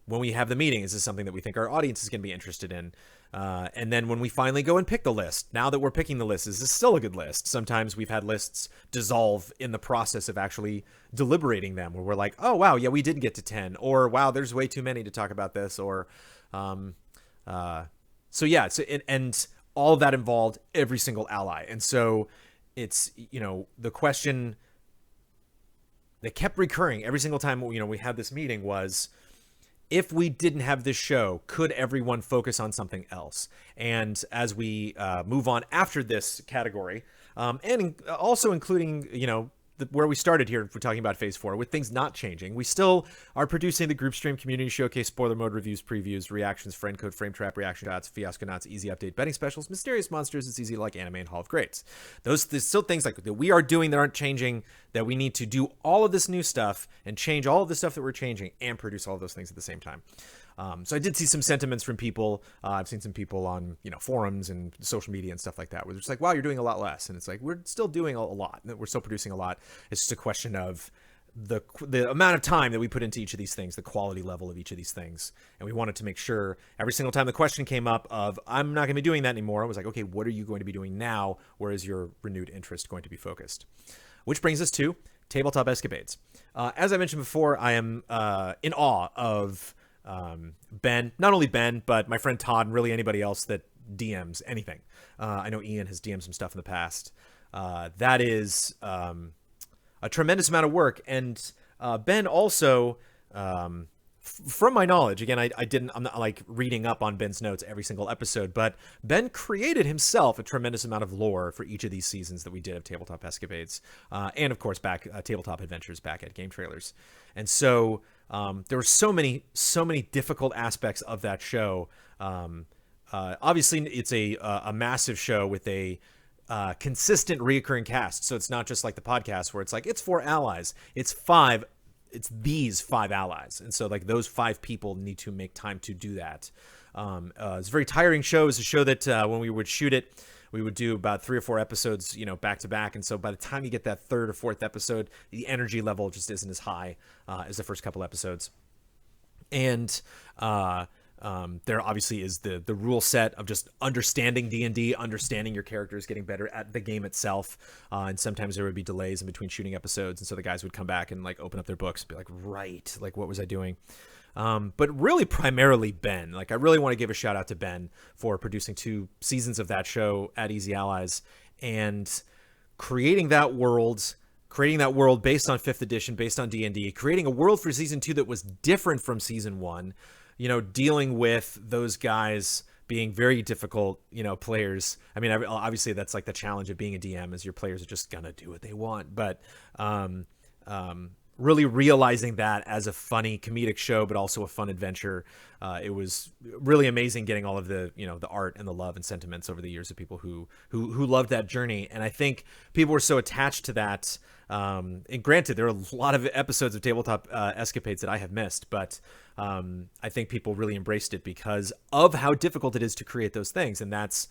when we have the meeting? Is this something that we think our audience is going to be interested in? And then when we finally go and pick the list, now that we're picking the list, is this still a good list? Sometimes we've had lists dissolve in the process of actually deliberating them, where we're like, oh, wow, yeah, we did get to 10, or wow, there's way too many to talk about this, or so yeah, and all of that involved every single ally. And so it's, the question that kept recurring every single time, we had this meeting was, if we didn't have this show, could everyone focus on something else? And as we move on after this category, and also including, where we started here, if we're talking about Phase 4, with things not changing, we still are producing the group stream, community showcase, spoiler mode reviews, previews, reactions, friend code, frame trap, reaction shots, fiasco knots, easy update, betting specials, mysterious monsters, it's easy like anime, and Hall of Greats. There's still things like that we are doing that aren't changing, that we need to do all of this new stuff and change all of the stuff that we're changing and produce all of those things at the same time. So I did see some sentiments from people. I've seen some people on, forums and social media and stuff like that, where they're just like, wow, you're doing a lot less. And it's like, we're still doing a lot. We're still producing a lot. It's just a question of the amount of time that we put into each of these things, the quality level of each of these things. And we wanted to make sure every single time the question came up of, I'm not going to be doing that anymore, I was like, okay, what are you going to be doing now? Where is your renewed interest going to be focused? Which brings us to Tabletop Escapades. As I mentioned before, I am in awe of Ben, not only Ben, but my friend Todd, and really anybody else that DMs anything. I know Ian has DM'd some stuff in the past. That is a tremendous amount of work. And Ben also, from my knowledge, again, I'm not like reading up on Ben's notes every single episode, but Ben created himself a tremendous amount of lore for each of these seasons that we did of Tabletop Escapades, and of course Tabletop Adventures back at Game Trailers. And so there were so many difficult aspects of that show. Obviously, it's a massive show with a consistent reoccurring cast. So it's not just like the podcast where it's like, it's 4 allies. It's these 5 allies. And so like those 5 people need to make time to do that. It's a very tiring show. It's a show that when we would shoot it, we would do about 3 or 4 episodes, back to back. And so by the time you get that 3rd or 4th episode, the energy level just isn't as high as the first couple episodes. And there obviously is the rule set of just understanding D&D, understanding your characters, getting better at the game itself. And sometimes there would be delays in between shooting episodes. And so the guys would come back and like open up their books and be like, right, like what was I doing? But really primarily Ben. Like I really want to give a shout out to Ben for producing 2 seasons of that show at Easy Allies and creating that world based on 5th edition, based on D&D, creating a world for season 2 that was different from season 1, dealing with those guys being very difficult, players. I mean, obviously that's like the challenge of being a DM is your players are just gonna do what they want, but really realizing that as a funny comedic show, but also a fun adventure. It was really amazing getting all of the, the art and the love and sentiments over the years of people who loved that journey. And I think people were so attached to that. And granted, there are a lot of episodes of Tabletop Escapades that I have missed, but I think people really embraced it because of how difficult it is to create those things. And that's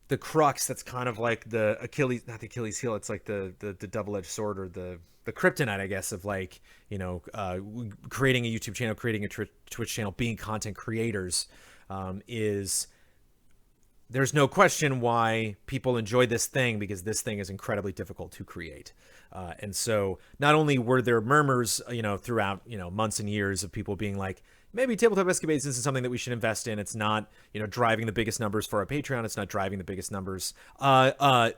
the crux. That's kind of like the Achilles, not the Achilles heel. It's like the double-edged sword or the kryptonite, I guess, of like, creating a YouTube channel, creating a Twitch channel, being content creators, is there's no question why people enjoy this thing, because this thing is incredibly difficult to create. And so not only were there murmurs, throughout, months and years of people being like, maybe Tabletop Escapades isn't something that we should invest in. It's not, driving the biggest numbers for our Patreon. It's not driving the biggest numbers.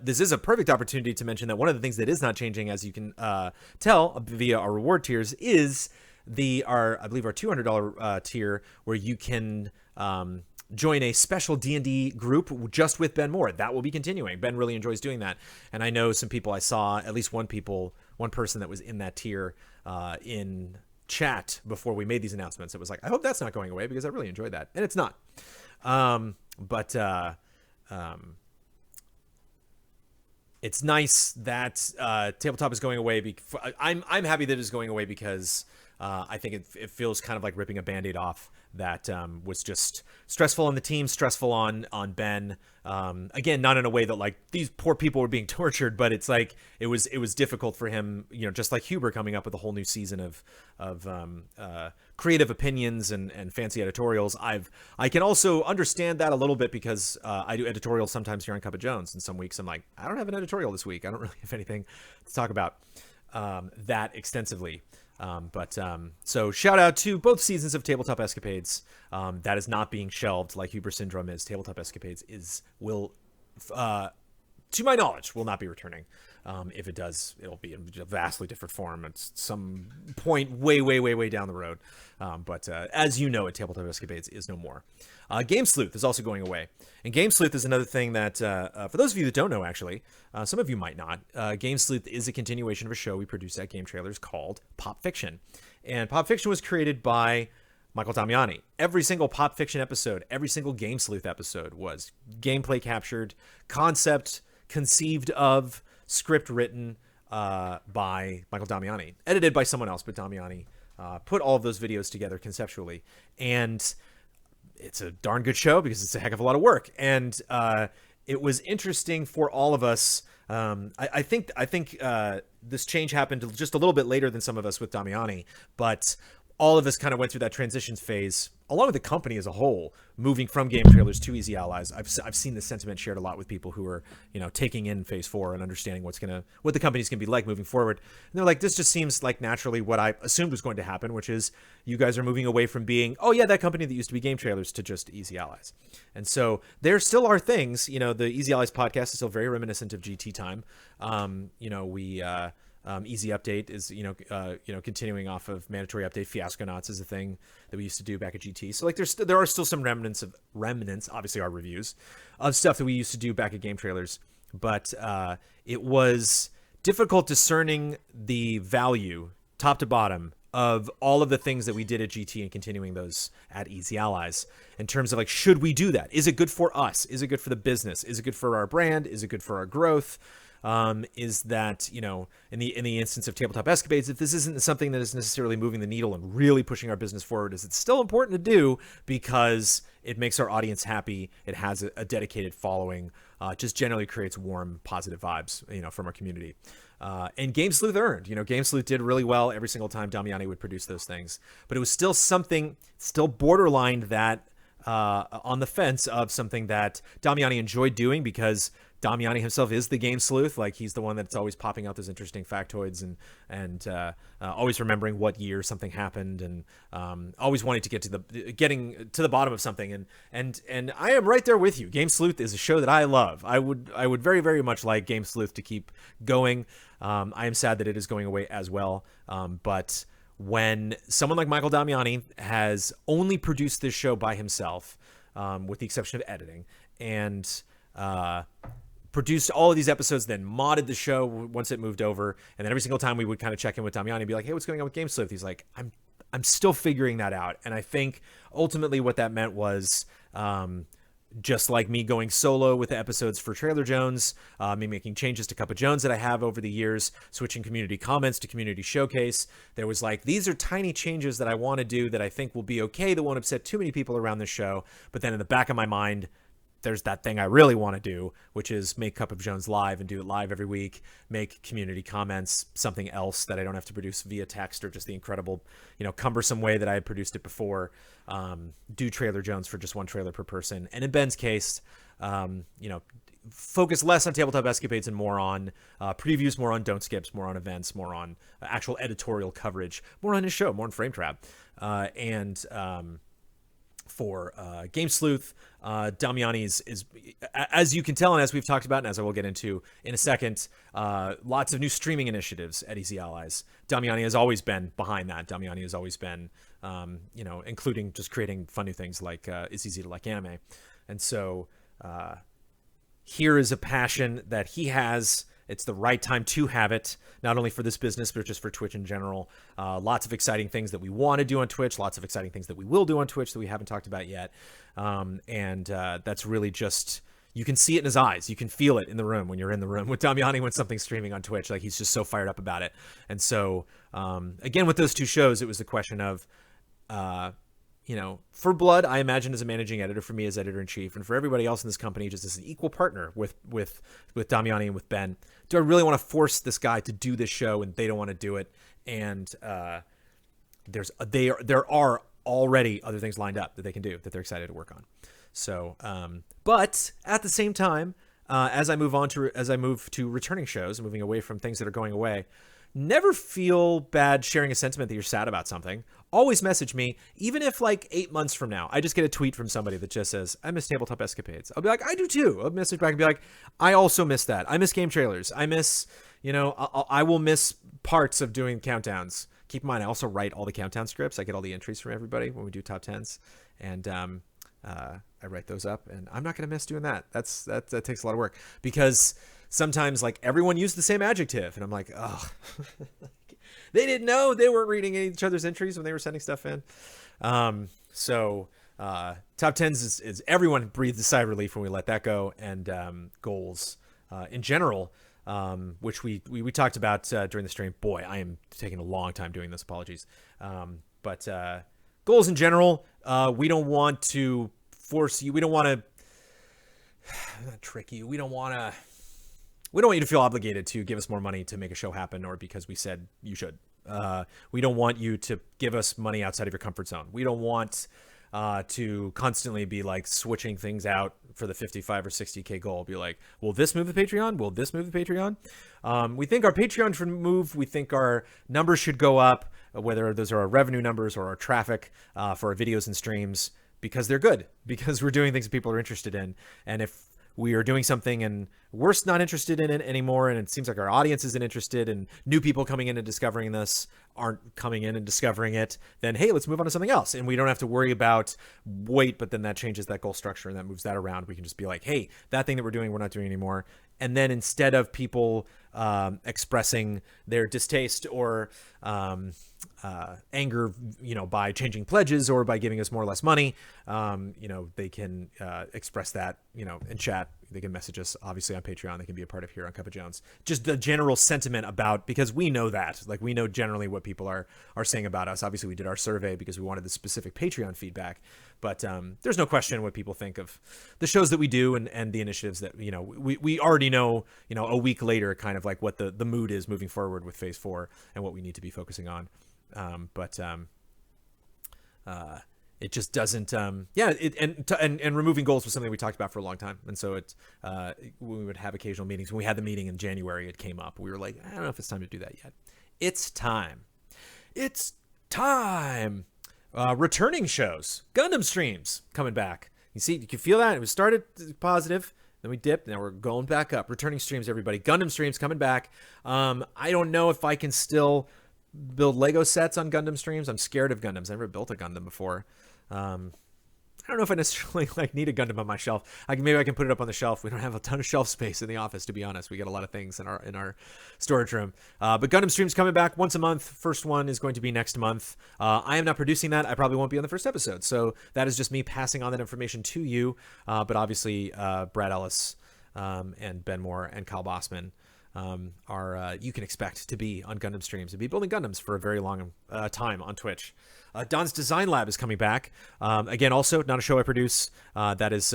This is a perfect opportunity to mention that one of the things that is not changing, as you can tell via our reward tiers, is I believe our $200 tier, where you can join a special D&D group just with Ben Moore. That will be continuing. Ben really enjoys doing that. And I know some people, I saw at least one person that was in that tier in chat before we made these announcements. It was like, I hope that's not going away, because I really enjoyed that. And it's not. It's nice that Tabletop is going away. I'm happy that it's going away, because I think it feels kind of like ripping a Band-Aid off that was just stressful on the team, stressful on Ben. Again, not in a way that like these poor people were being tortured, but it's like it was difficult for him, just like Huber coming up with a whole new season of creative opinions and fancy editorials. I can also understand that a little bit, because I do editorials sometimes here on Cup of Jones, and some weeks I'm like, I don't have an editorial this week. I don't really have anything to talk about that extensively. So shout out to both seasons of Tabletop Escapades. That is not being shelved like Huber Syndrome is. Tabletop Escapades will, to my knowledge, will not be returning. If it does, it'll be in a vastly different form at some point way, way, way, way down the road. But as you know, Tabletop Escapades is no more. Game Sleuth is also going away. And Game Sleuth is another thing that, for those of you that don't know, actually, some of you might not, Game Sleuth is a continuation of a show we produce at Game Trailers called Pop Fiction. And Pop Fiction was created by Michael Damiani. Every single Pop Fiction episode, every single Game Sleuth episode was gameplay captured, concept conceived of, script written by Michael Damiani, edited by someone else, but Damiani put all of those videos together conceptually. And it's a darn good show, because it's a heck of a lot of work. And it was interesting for all of us. I think this change happened just a little bit later than some of us with Damiani, but all of us kind of went through that transitions phase, along with the company as a whole, moving from Game Trailers to Easy Allies. I've seen this sentiment shared a lot with people who are, taking in Phase 4 and understanding what the company's gonna be like moving forward. And they're like, this just seems like naturally what I assumed was going to happen, which is you guys are moving away from being, oh yeah, that company that used to be Game Trailers, to just Easy Allies. And so there still are things, the Easy Allies podcast is still very reminiscent of GT time. Easy Update is, continuing off of Mandatory Update. Fiasconauts is a thing that we used to do back at GT. So like there are still some remnants, obviously our reviews, of stuff that we used to do back at Game Trailers. But it was difficult discerning the value, top to bottom, of all of the things that we did at GT and continuing those at Easy Allies, in terms of like, should we do that? Is it good for us? Is it good for the business? Is it good for our brand? Is it good for our growth? Is that, in the instance of Tabletop Escapades, if this isn't something that is necessarily moving the needle and really pushing our business forward, is it still important to do because it makes our audience happy? It has a dedicated following, just generally creates warm, positive vibes, from our community. And Game Sleuth earned, Game Sleuth did really well every single time Damiani would produce those things, but it was still borderline that, on the fence of something that Damiani enjoyed doing, because Damiani himself is the Game Sleuth. Like, he's the one that's always popping out those interesting factoids and always remembering what year something happened, and always wanting to getting to the bottom of something. And I am right there with you. Game Sleuth is a show that I love. I would very, very much like Game Sleuth to keep going. I am sad that it is going away as well. But when someone like Michael Damiani has only produced this show by himself, with the exception of editing, and produced all of these episodes, then modded the show once it moved over, and then every single time we would kind of check in with Damiani and be like, hey, what's going on with Game Sleuth? He's like, I'm still figuring that out. And I think ultimately what that meant was, just like me going solo with the episodes for Trailer Jones, me making changes to Cup of Jones that I have over the years, switching community comments to community showcase. There was like, these are tiny changes that I want to do that I think will be okay, that won't upset too many people around the show. But then in the back of my mind, there's that thing I really want to do, which is make Cup of Jones live and do it live every week, make community comments something else that I don't have to produce via text or just the incredible, cumbersome way that I had produced it before. Do Trailer Jones for just one trailer per person. And in Ben's case, focus less on tabletop escapades and more on previews, more on don't skips, more on events, more on actual editorial coverage, more on his show, more on Frame Trap. For Game Sleuth, Damiani is, as you can tell, and as we've talked about, and as I will get into in a second, lots of new streaming initiatives at Easy Allies. Damiani has always been behind that. Damiani has always been, including just creating fun new things like It's Easy to Like Anime. And so here is a passion that he has. It's the right time to have it, not only for this business, but just for Twitch in general. Lots of exciting things that we want to do on Twitch, lots of exciting things that we will do on Twitch that we haven't talked about yet. That's really just, you can see it in his eyes. You can feel it in the room when you're in the room with Damiani when something's streaming on Twitch. Like, he's just so fired up about it. And so, again, with those two shows, it was the question of, for Blood, I imagine as a managing editor, for me as editor-in-chief, and for everybody else in this company, just as an equal partner with Damiani and with Ben, do I really want to force this guy to do this show and they don't want to do it? And there are already other things lined up that they can do that they're excited to work on. So, but at the same time, as I move to returning shows, moving away from things that are going away, never feel bad sharing a sentiment that you're sad about something. Always message me, even if like 8 months from now, I just get a tweet from somebody that just says, I miss tabletop escapades. I'll be like, I do too. I'll message back and be like, I also miss that. I miss game trailers. I miss, I will miss parts of doing countdowns. Keep in mind, I also write all the countdown scripts. I get all the entries from everybody when we do top 10s. And I write those up, and I'm not going to miss doing that. That takes a lot of work, because sometimes like everyone used the same adjective, and I'm like, oh, they didn't know, they weren't reading each other's entries when they were sending stuff in. So top 10s is everyone breathed a sigh of relief when we let that go. And goals in general, which we talked about during the stream. Boy, I am taking a long time doing this. Apologies. But goals in general, we don't want to force you. We don't want to not trick you. We don't want you to feel obligated to give us more money to make a show happen, or because we said you should. We don't want you to give us money outside of your comfort zone. We don't want to constantly be like switching things out for the 55 or 60K goal. Be like, will this move the Patreon? Will this move the Patreon? We think our Patreon should move. We think our numbers should go up, whether those are our revenue numbers or our traffic for our videos and streams, because they're good, because we're doing things that people are interested in. And if we are doing something and we're not interested in it anymore, and it seems like our audience isn't interested, and new people coming in and discovering this aren't coming in and discovering it, then hey, let's move on to something else. And we don't have to worry about but then that changes that goal structure and that moves that around. We can just be like, hey, that thing that we're doing, we're not doing anymore. And then instead of people expressing their distaste or anger, by changing pledges or by giving us more or less money, they can express that, in chat. They can message us, obviously, on Patreon. They can be a part of here on Cup of Jones. Just the general sentiment about, because we know that, like, we know generally what people are saying about us. Obviously, we did our survey because we wanted the specific Patreon feedback. But there's no question what people think of the shows that we do and the initiatives that, we already know, a week later, kind of like what the mood is moving forward with Phase 4 and what we need to be focusing on. It just doesn't, and removing goals was something we talked about for a long time. And so we would have occasional meetings. When we had the meeting in January, it came up. We were like, I don't know if it's time to do that yet. It's time. Returning shows, Gundam streams coming back. You can feel that. It was started positive, then we dipped, now we're going back up. Returning streams, everybody. Gundam streams coming back. I don't know if I can still build Lego sets on Gundam streams. I'm scared of Gundams. I've never built a Gundam before. I don't know if I necessarily need a Gundam on my shelf. Maybe I can put it up on the shelf. We don't have a ton of shelf space in the office, to be honest. We got a lot of things in our storage room. But Gundam streams coming back once a month. First one is going to be next month. I am not producing that. I probably won't be on the first episode. So that is just me passing on that information to you. But obviously, Brad Ellis and Ben Moore and Kyle Bossman you can expect to be on Gundam streams and be building Gundams for a very long time on Twitch. Don's Design Lab is coming back. Again, also not a show I produce. That is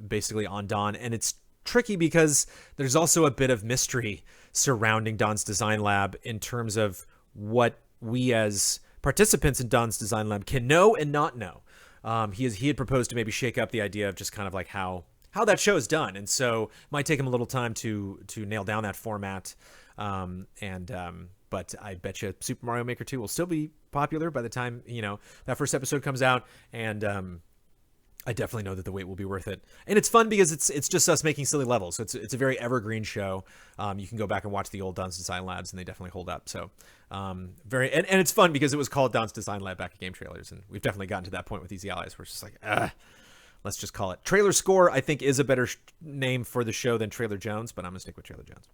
basically on Don, and it's tricky because there's also a bit of mystery surrounding Don's Design Lab in terms of what we as participants in Don's Design Lab can know and not know. He had proposed to maybe shake up the idea of just kind of like how that show is done, and so it might take him a little time to nail down that format. But I bet you Super Mario Maker 2 will still be popular by the time that first episode comes out, and I definitely know that the wait will be worth it. And it's fun because it's just us making silly levels. So it's a very evergreen show. You can go back and watch the old Don's Design Labs, and they definitely hold up. So and it's fun because it was called Don's Design Lab back at Game Trailers, and we've definitely gotten to that point with Easy Allies where it's just like, let's just call it. Trailer Score, I think, is a better name for the show than Trailer Jones, but I'm going to stick with Trailer Jones.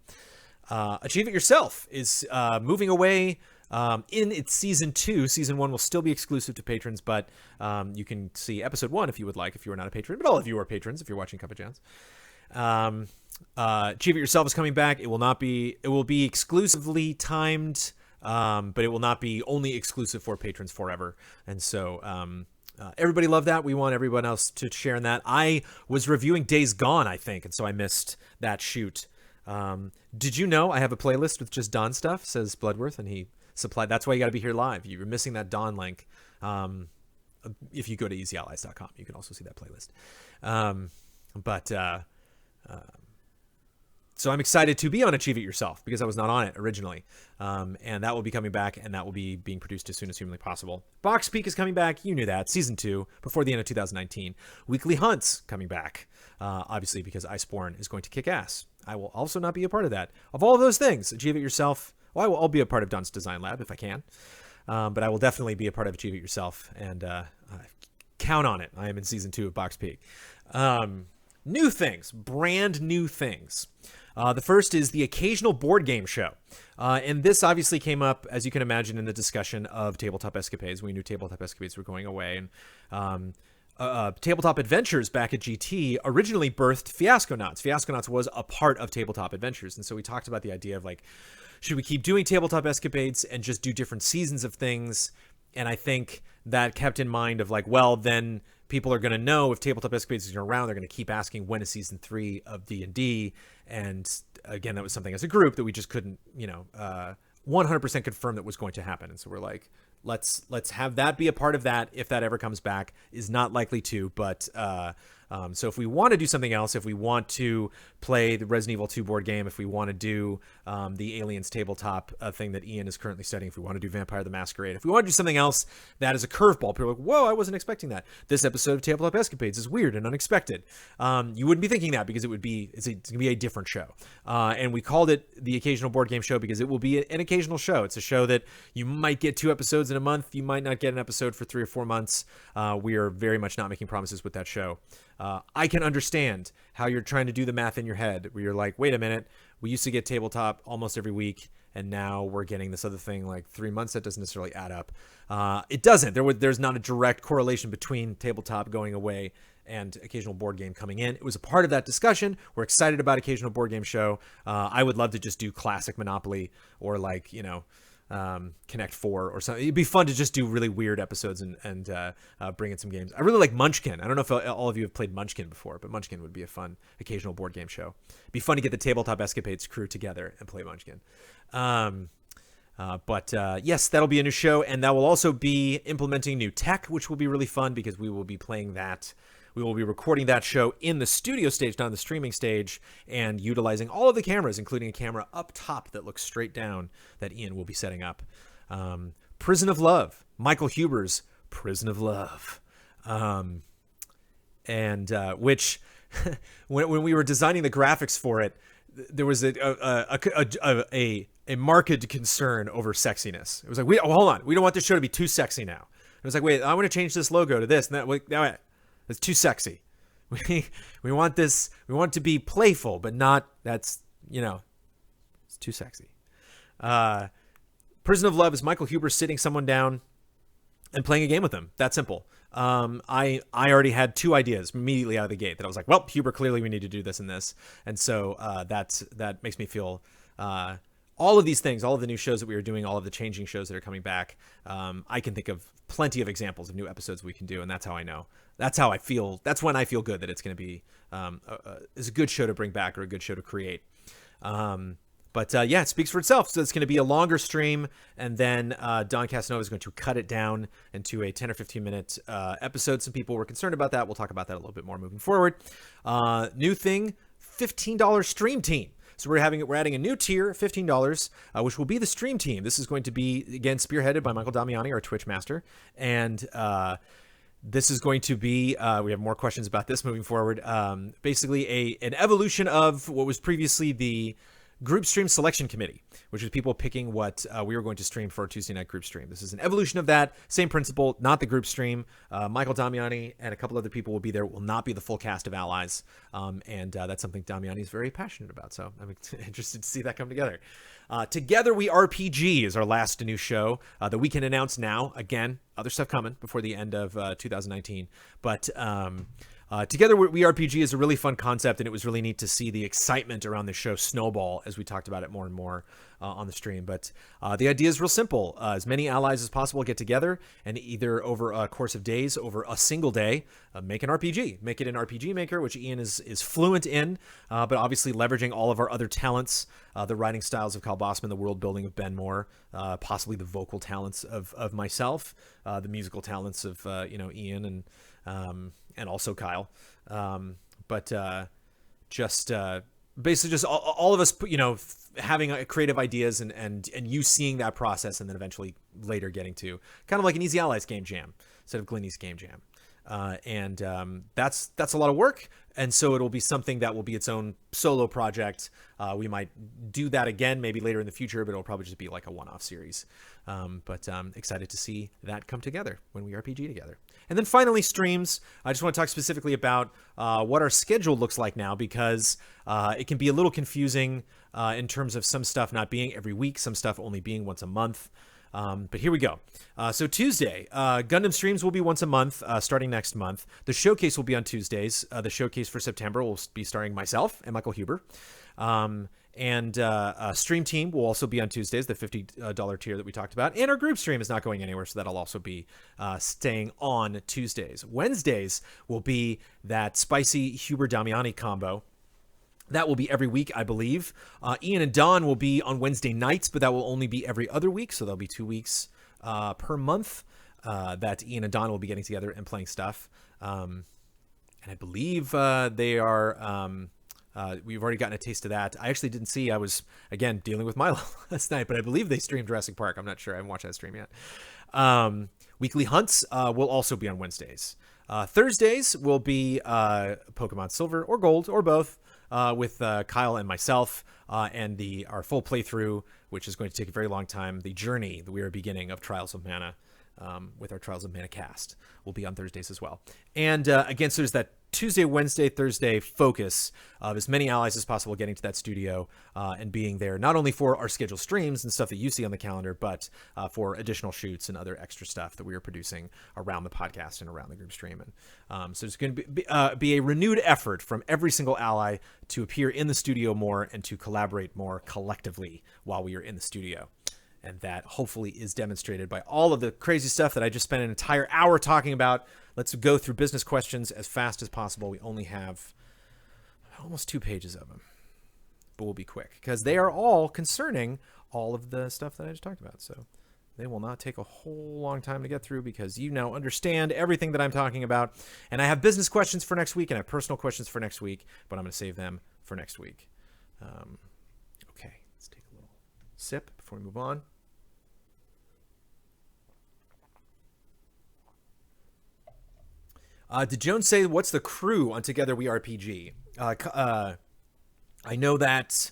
Achieve It Yourself is moving away in its season 2. Season 1 will still be exclusive to patrons, but you can see episode 1 if you would like, if you are not a patron. But all of you are patrons if you're watching Cup of Jones. Achieve It Yourself is coming back. It will be exclusively timed, but it will not be only exclusive for patrons forever. And so everybody loved that. We want everyone else to share in that. I was reviewing Days Gone, I think, and so I missed that shoot. Did you know I have a playlist with just Don stuff, says Bloodworth, and he supplied. That's why you got to be here live. You're missing that Don link. If you go to easyallies.com, you can also see that playlist. So I'm excited to be on Achieve It Yourself because I was not on it originally. And that will be coming back, and that will be being produced as soon as humanly possible. Box Peak is coming back. You knew that. Season 2, before the end of 2019. Weekly Hunts coming back. Obviously, because Iceborne is going to kick ass. I will also not be a part of that. Of all of those things, Achieve It Yourself. Well, I'll be a part of Don's Design Lab if I can. But I will definitely be a part of Achieve It Yourself. And count on it. I am in Season 2 of Box Peak. New things. Brand new things. The first is the Occasional Board Game Show. And this obviously came up, as you can imagine, in the discussion of Tabletop Escapades. We knew Tabletop Escapades were going away. And Tabletop Adventures back at GT originally birthed Fiasconauts. Fiasconauts was a part of Tabletop Adventures. And so we talked about the idea of like, should we keep doing Tabletop Escapades and just do different seasons of things? And I think that kept in mind of like, well, then people are going to know if Tabletop Escapades is around, they're going to keep asking when is season 3 of D&D. And again, that was something as a group that we just couldn't, 100% confirm that was going to happen. And so we're like, let's have that be a part of that if that ever comes back. Is not likely to, but so if we want to do something else, if we want to play the Resident Evil 2 board game, if we want to do the Aliens tabletop thing that Ian is currently studying, if we want to do Vampire the Masquerade, if we want to do something else that is a curveball, people are like, whoa, I wasn't expecting that. This episode of Tabletop Escapades is weird and unexpected. You wouldn't be thinking that because it's going to be a different show. And we called it the Occasional Board Game Show because it will be an occasional show. It's a show that you might get 2 episodes in a month. You might not get an episode for 3 or 4 months. We are very much not making promises with that show. I can understand how you're trying to do the math in your head where you're like, wait a minute, we used to get Tabletop almost every week, and now we're getting this other thing like 3 months. That doesn't necessarily add up. It doesn't. There's not a direct correlation between Tabletop going away and Occasional Board Game coming in. It was a part of that discussion. We're excited about Occasional Board Game Show. I would love to just do classic Monopoly or like, Connect 4 or something. It'd be fun to just do really weird episodes and bring in some games. I really like Munchkin. I don't know if all of you have played Munchkin before, but Munchkin would be a fun occasional board game show. It'd be fun to get the Tabletop Escapades crew together and play Munchkin. But yes, that'll be a new show, and that will also be implementing new tech, which will be really fun because we will be playing that. We will be recording that show in the studio stage, not the streaming stage, and utilizing all of the cameras, including a camera up top that looks straight down that Ian will be setting up. Prison of Love, Michael Huber's Prison of Love. Which, when we were designing the graphics for it, there was a marked concern over sexiness. It was like, hold on, we don't want this show to be too sexy now. It was like, wait, I want to change this logo to this and that. Now it's too sexy. We want this. We want it to be playful, but not. That's it's too sexy. Prison of Love is Michael Huber sitting someone down and playing a game with them. That simple. I already had two ideas immediately out of the gate that I was like, well, Huber, clearly we need to do this and this. And so that makes me feel all of these things, all of the new shows that we are doing, all of the changing shows that are coming back. I can think of plenty of examples of new episodes we can do. And that's how I know. That's how I feel. That's when I feel good that it's going to be is a good show to bring back or a good show to create. But yeah, it speaks for itself. So it's going to be a longer stream, and then Don Casanova is going to cut it down into a 10 or 15 minute episode. Some people were concerned about that. We'll talk about that a little bit more moving forward. New thing, $15 stream team. So we're adding a new tier, $15, which will be the stream team. This is going to be, again, spearheaded by Michael Damiani, our Twitch master, and this is going to be, we have more questions about this moving forward. Basically an evolution of what was previously the Group Stream Selection Committee, which is people picking what we were going to stream for a Tuesday night group stream. This is an evolution of that. Same principle, not the group stream. Michael Damiani and a couple other people will be there. It will not be the full cast of allies. And that's something Damiani is very passionate about. So I'm interested to see that come together. Together We RPG is our last new show that we can announce now. Again, other stuff coming before the end of 2019. But Together We RPG is a really fun concept, and it was really neat to see the excitement around the show snowball as we talked about it more and more on the stream. But the idea is real simple. As many allies as possible get together, and either over a course of days, over a single day, make an RPG. Make it an RPG Maker, which Ian is fluent in, but obviously leveraging all of our other talents, the writing styles of Kyle Bossman, the world building of Ben Moore, possibly the vocal talents of myself, the musical talents of Ian and also Kyle. Basically just all of us, having creative ideas and you seeing that process, and then eventually later getting to kind of like an Easy Allies game jam instead of Glinny's game jam. That's a lot of work. And so it'll be something that will be its own solo project. We might do that again, maybe later in the future, but it'll probably just be like a one-off series. But I'm excited to see that come together when we RPG together. And then finally, streams. I just want to talk specifically about what our schedule looks like now, because it can be a little confusing in terms of some stuff not being every week, some stuff only being once a month. But here we go. So Tuesday, Gundam streams will be once a month, starting next month. The showcase will be on Tuesdays. The showcase for September will be starring myself and Michael Huber. Stream team will also be on Tuesdays, the $50 tier that we talked about. And our group stream is not going anywhere, so that'll also be staying on Tuesdays. Wednesdays will be that spicy Huber-Damiani combo. That will be every week, I believe. Ian and Don will be on Wednesday nights, but that will only be every other week. So there'll be 2 weeks per month that Ian and Don will be getting together and playing stuff. And I believe they are... we've already gotten a taste of that. I actually didn't see. I was, again, dealing with Milo last night, but I believe they streamed Jurassic Park. I'm not sure. I haven't watched that stream yet. Weekly hunts will also be on Wednesdays. Thursdays will be Pokemon Silver or Gold or both. With Kyle and myself and our full playthrough, which is going to take a very long time. The journey that we are beginning of Trials of Mana with our Trials of Mana cast will be on Thursdays as well. And again, so there's that Tuesday, Wednesday, Thursday focus of as many allies as possible getting to that studio and being there, not only for our scheduled streams and stuff that you see on the calendar, but for additional shoots and other extra stuff that we are producing around the podcast and around the group stream. And so it's going to be a renewed effort from every single ally to appear in the studio more and to collaborate more collectively while we are in the studio. And that hopefully is demonstrated by all of the crazy stuff that I just spent an entire hour talking about. Let's go through business questions as fast as possible. We only have almost 2 pages of them, but we'll be quick because they are all concerning all of the stuff that I just talked about. So they will not take a whole long time to get through because you now understand everything that I'm talking about. And I have business questions for next week and I have personal questions for next week, but I'm going to save them for next week. Okay, let's take a little sip before we move on. Did Jones say what's the crew on Together We RPG? I know that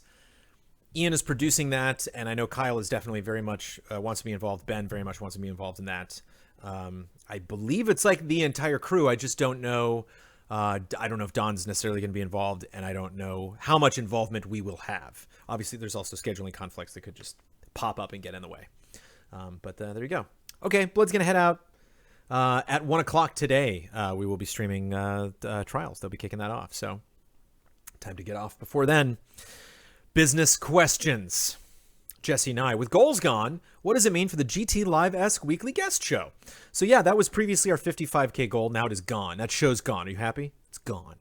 Ian is producing that, and I know Kyle is definitely very much wants to be involved. Ben very much wants to be involved in that. I believe it's like the entire crew. I just don't know. I don't know if Don's necessarily going to be involved, and I don't know how much involvement we will have. Obviously, there's also scheduling conflicts that could just pop up and get in the way. But there you go. Okay, Blood's going to head out. At 1 o'clock today, we will be streaming Trials. They'll be kicking that off. So time to get off before then. Business questions. Jesse Nye, with goals gone, what does it mean for the GT Live-esque weekly guest show? So yeah, that was previously our 55K goal. Now it is gone. That show's gone. Are you happy? It's gone.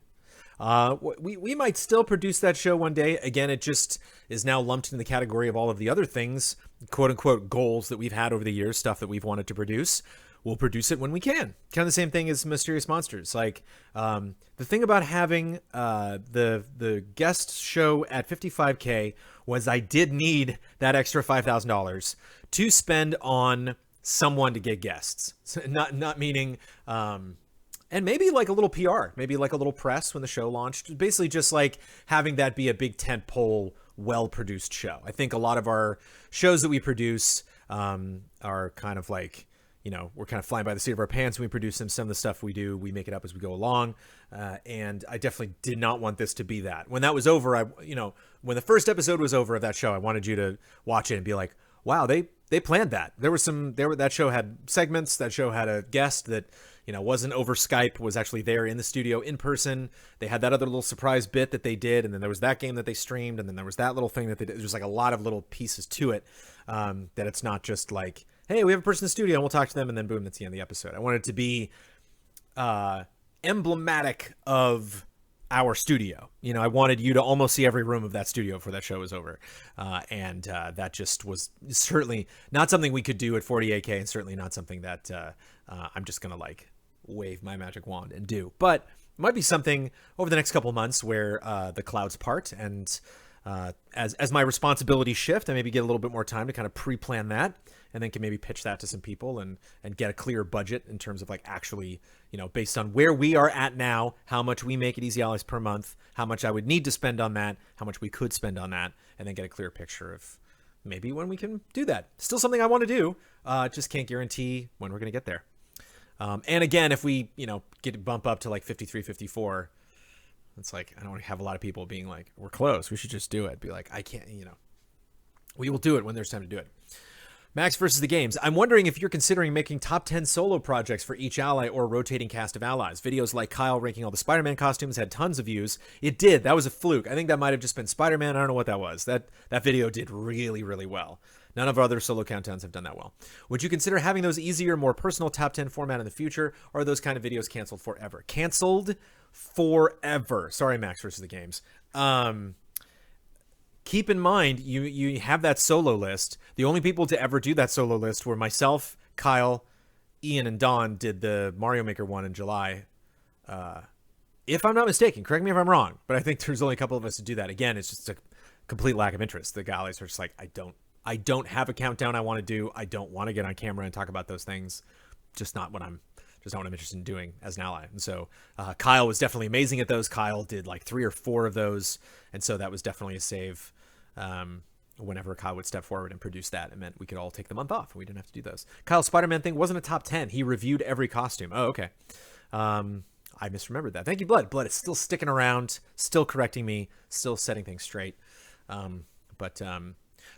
We might still produce that show one day. Again, it just is now lumped in the category of all of the other things, quote unquote, goals that we've had over the years, stuff that we've wanted to produce. We'll produce it when we can. Kind of the same thing as Mysterious Monsters. Like, the thing about having the guest show at 55K was I did need that extra $5,000 to spend on someone to get guests. So not meaning, and maybe like a little PR, maybe like a little press when the show launched. Basically just like having that be a big tentpole, well-produced show. I think a lot of our shows that we produce are kind of like, you know, we're kind of flying by the seat of our pants when we produce them. Some of the stuff we do, we make it up as we go along. And I definitely did not want this to be that. When that was over, when the first episode was over of that show, I wanted you to watch it and be like, wow, they planned that. That show had segments. That show had a guest that, you know, wasn't over Skype, was actually there in the studio in person. They had that other little surprise bit that they did. And then there was that game that they streamed. And then there was that little thing that they did. There's like a lot of little pieces to it, that it's not just like, hey, we have a person in the studio and we'll talk to them. And then boom, that's the end of the episode. I wanted it to be emblematic of our studio. You know, I wanted you to almost see every room of that studio before that show was over. And that just was certainly not something we could do at 48K, and certainly not something that I'm just going to like wave my magic wand and do. But it might be something over the next couple of months where the clouds part, and as my responsibilities shift, I maybe get a little bit more time to kind of pre-plan that, and then can maybe pitch that to some people and get a clear budget in terms of like actually, you know, based on where we are at now, how much we make at Easy Allies per month, how much I would need to spend on that, how much we could spend on that, and then get a clear picture of maybe when we can do that. Still something I want to do, just can't guarantee when we're going to get there. And again, if we, you know, bump up to like 53, 54, it's like, I don't want to have a lot of people being like, we're close, we should just do it. Be like, I can't, you know, we will do it when there's time to do it. Max versus the Games. I'm wondering if you're considering making top 10 solo projects for each ally or rotating cast of allies. Videos like Kyle ranking all the Spider-Man costumes had tons of views. It did. That was a fluke. I think that might have just been Spider-Man. I don't know what that was. That video did really, really well. None of our other solo countdowns have done that well. Would you consider having those easier, more personal top 10 format in the future, or are those kind of videos canceled forever? Canceled forever. Sorry, Max versus the Games. Keep in mind, you have that solo list. The only people to ever do that solo list were myself, Kyle, Ian, and Don did the Mario Maker one in July. If I'm not mistaken, correct me if I'm wrong, but I think there's only a couple of us to do that. Again, it's just a complete lack of interest. The guys are just like, I don't have a countdown I want to do. I don't want to get on camera and talk about those things. Just not what I'm interested in doing as an ally. And so Kyle was definitely amazing at those. Kyle did like 3 or 4 of those. And so that was definitely a save. Whenever Kyle would step forward and produce that, it meant we could all take the month off. We didn't have to do those. Kyle's Spider-Man thing wasn't a top 10. He reviewed every costume. Oh, okay. I misremembered that. Thank you, Blood. Blood is still sticking around, still correcting me, still setting things straight.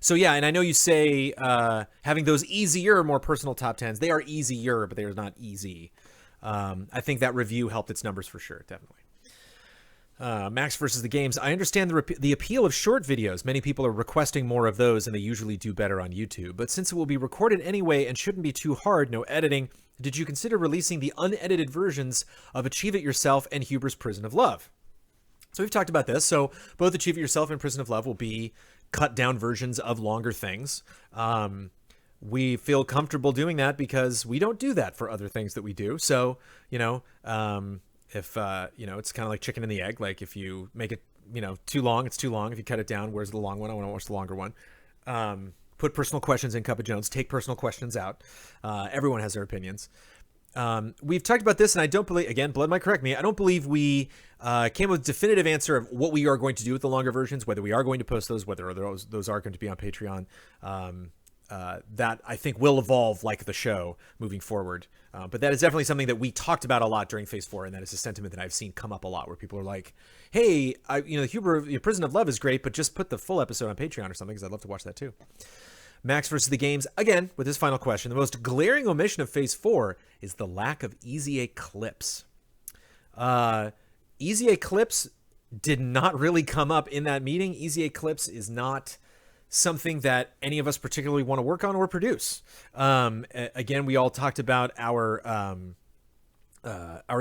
So yeah, and I know you say having those easier, more personal top 10s. They are easier, but they are not easy. I think that review helped its numbers for sure, definitely. Max versus the Games. I understand the appeal of short videos. Many people are requesting more of those, and they usually do better on YouTube. But since it will be recorded anyway and shouldn't be too hard, no editing, did you consider releasing the unedited versions of Achieve It Yourself and Huber's Prison of Love? So we've talked about this. So both Achieve It Yourself and Prison of Love will be cut down versions of longer things. We feel comfortable doing that because we don't do that for other things that we do. So, you know, if, you know, it's kind of like chicken and the egg. Like if you make it, you know, too long, it's too long. If you cut it down, where's the long one? I want to watch the longer one. Put personal questions in Cup of Jones, take personal questions out. Everyone has their opinions. We've talked about this, and I don't believe, again, Blood might correct me, I don't believe we came with a definitive answer of what we are going to do with the longer versions, whether we are going to post those, whether those are going to be on Patreon. That I think will evolve like the show moving forward. But that is definitely something that we talked about a lot during Phase 4, and that is a sentiment that I've seen come up a lot, where people are like, hey, you know, Huber, your Prison of Love is great, but just put the full episode on Patreon or something, because I'd love to watch that too. Max versus the Games, again, with his final question. The most glaring omission of Phase 4 is the lack of Easy A clips. Easy A clips did not really come up in that meeting. Easy A clips is not something that any of us particularly want to work on or produce. Again, we all talked about our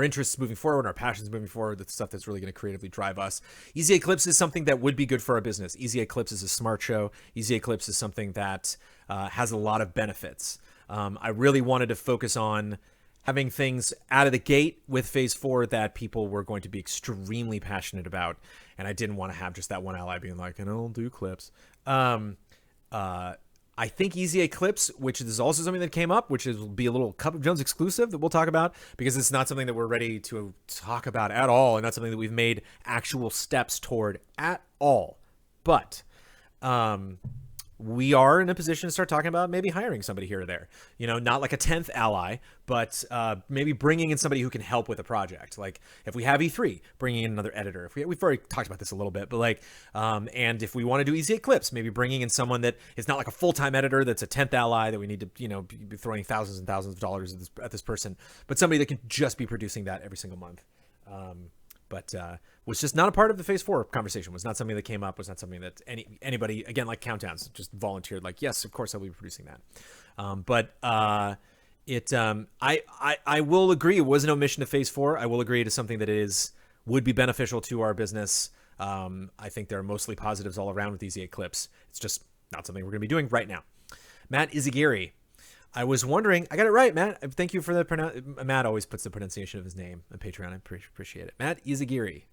interests moving forward, our passions moving forward, the stuff that's really going to creatively drive us. Easy Eclipse is something that would be good for our business. Easy Eclipse is a smart show. Easy Eclipse is something that has a lot of benefits. I really wanted to focus on having things out of the gate with Phase 4 that people were going to be extremely passionate about, and I didn't want to have just that one ally being like, and I'll do clips. I think Easy Eclipse, which is also something that came up, which will be a little Cup of Jones exclusive that we'll talk about, because it's not something that we're ready to talk about at all, and not something that we've made actual steps toward at all. But we are in a position to start talking about maybe hiring somebody here or there. You know, not like a 10th ally, but maybe bringing in somebody who can help with a project. Like if we have E3, bringing in another editor. If we've already talked about this a little bit, but like, and if we want to do Easy Eclipse, maybe bringing in someone that is not like a full-time editor that's a 10th ally that we need to, you know, be throwing thousands and thousands of dollars at this person, but somebody that can just be producing that every single month. But was just not a part of the Phase 4 conversation, was not something that came up, was not something that anybody, again, like Countdowns, just volunteered, like, yes, of course I'll be producing that. I will agree, it was an omission to Phase 4. I will agree to something that would be beneficial to our business. I think there are mostly positives all around with Easy Eclipse. It's just not something we're going to be doing right now. Matt Izagiri. I was wondering, I got it right, Matt. Thank you for the Matt always puts the pronunciation of his name on Patreon. I appreciate it. Matt Izagiri.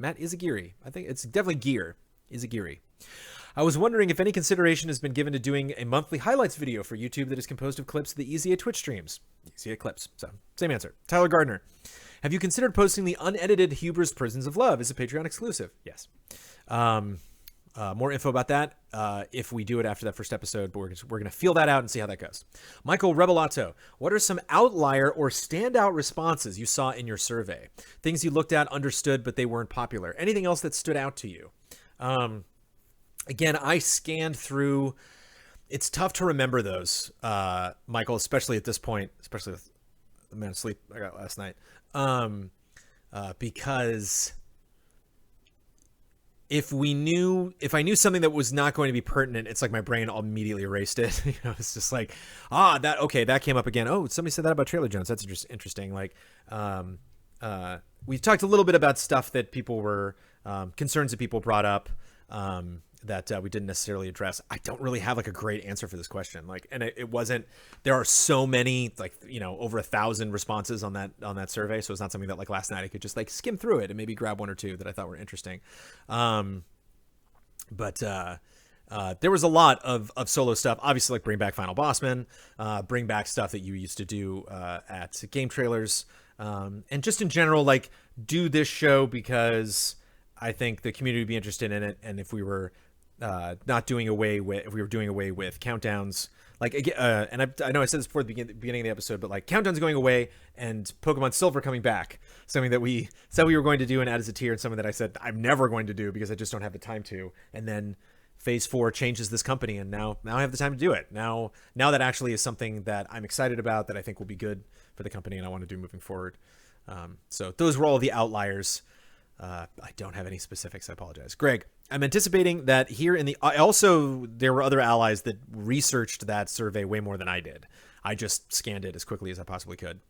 I think it's definitely Gear. Izagiri. I was wondering if any consideration has been given to doing a monthly highlights video for YouTube that is composed of clips of the Easy A Twitch streams. Easy A clips. So, same answer. Tyler Gardner. Have you considered posting the unedited Huber's Prisons of Love as a Patreon exclusive? Yes. More info about that if we do it after that first episode, but we're going to feel that out and see how that goes. Michael Rebelato, what are some outlier or standout responses you saw in your survey? Things you looked at, understood, but they weren't popular. Anything else that stood out to you? Again, I scanned through. It's tough to remember those, Michael, especially at this point, especially with the amount of sleep I got last night, because if I knew something that was not going to be pertinent, it's like my brain immediately erased it. You know, it's just like, that came up again. Oh, somebody said that about Trailer Jones. That's just interesting. Like, we talked a little bit about stuff that people were, concerns that people brought up, that we didn't necessarily address. I don't really have like a great answer for this question. Like, and it wasn't, there are so many, like, you know, over 1,000 responses on that survey. So it's not something that like last night I could just like skim through it and maybe grab one or two that I thought were interesting. There was a lot of solo stuff, obviously, like bring back Final Bossman, bring back stuff that you used to do, at Game Trailers. And just in general, like do this show because I think the community would be interested in it. And if we were, doing away with Countdowns, like, and I know I said this before the beginning of the episode, but like Countdowns going away and Pokemon Silver coming back, something that we said we were going to do and add as a tier, and something that I said I'm never going to do because I just don't have the time to. And then Phase 4 changes this company, and now I have the time to do it. Now that actually is something that I'm excited about, that I think will be good for the company and I want to do moving forward. So those were all the outliers. I don't have any specifics. I apologize. Greg, I'm anticipating that here there were other allies that researched that survey way more than I did. I just scanned it as quickly as I possibly could.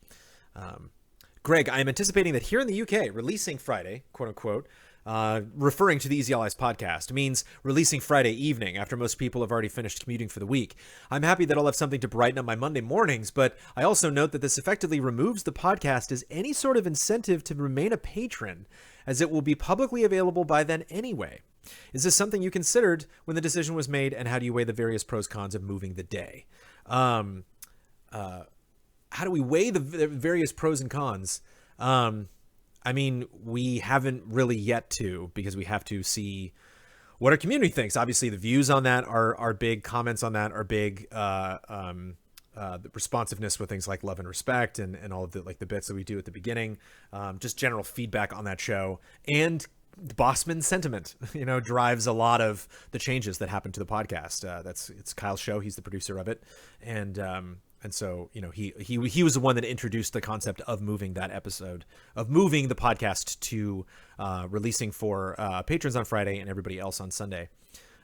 Greg, I am anticipating that here in the UK, releasing Friday, quote unquote, referring to the Easy Allies podcast, means releasing Friday evening after most people have already finished commuting for the week. I'm happy that I'll have something to brighten up my Monday mornings, but I also note that this effectively removes the podcast as any sort of incentive to remain a patron, as it will be publicly available by then anyway. Is this something you considered when the decision was made, and how do you weigh the various pros cons of moving the day? How do we weigh the various pros and cons? I mean, we haven't really yet to, because we have to see what our community thinks. Obviously, the views on that are big. Comments on that are big. The responsiveness with things like love and respect and all of the bits that we do at the beginning. Just general feedback on that show. And Bossman sentiment, drives a lot of the changes that happen to the podcast. It's Kyle's show. He's the producer of it. And so, he was the one that introduced the concept of moving that episode, of moving the podcast to releasing for patrons on Friday and everybody else on Sunday.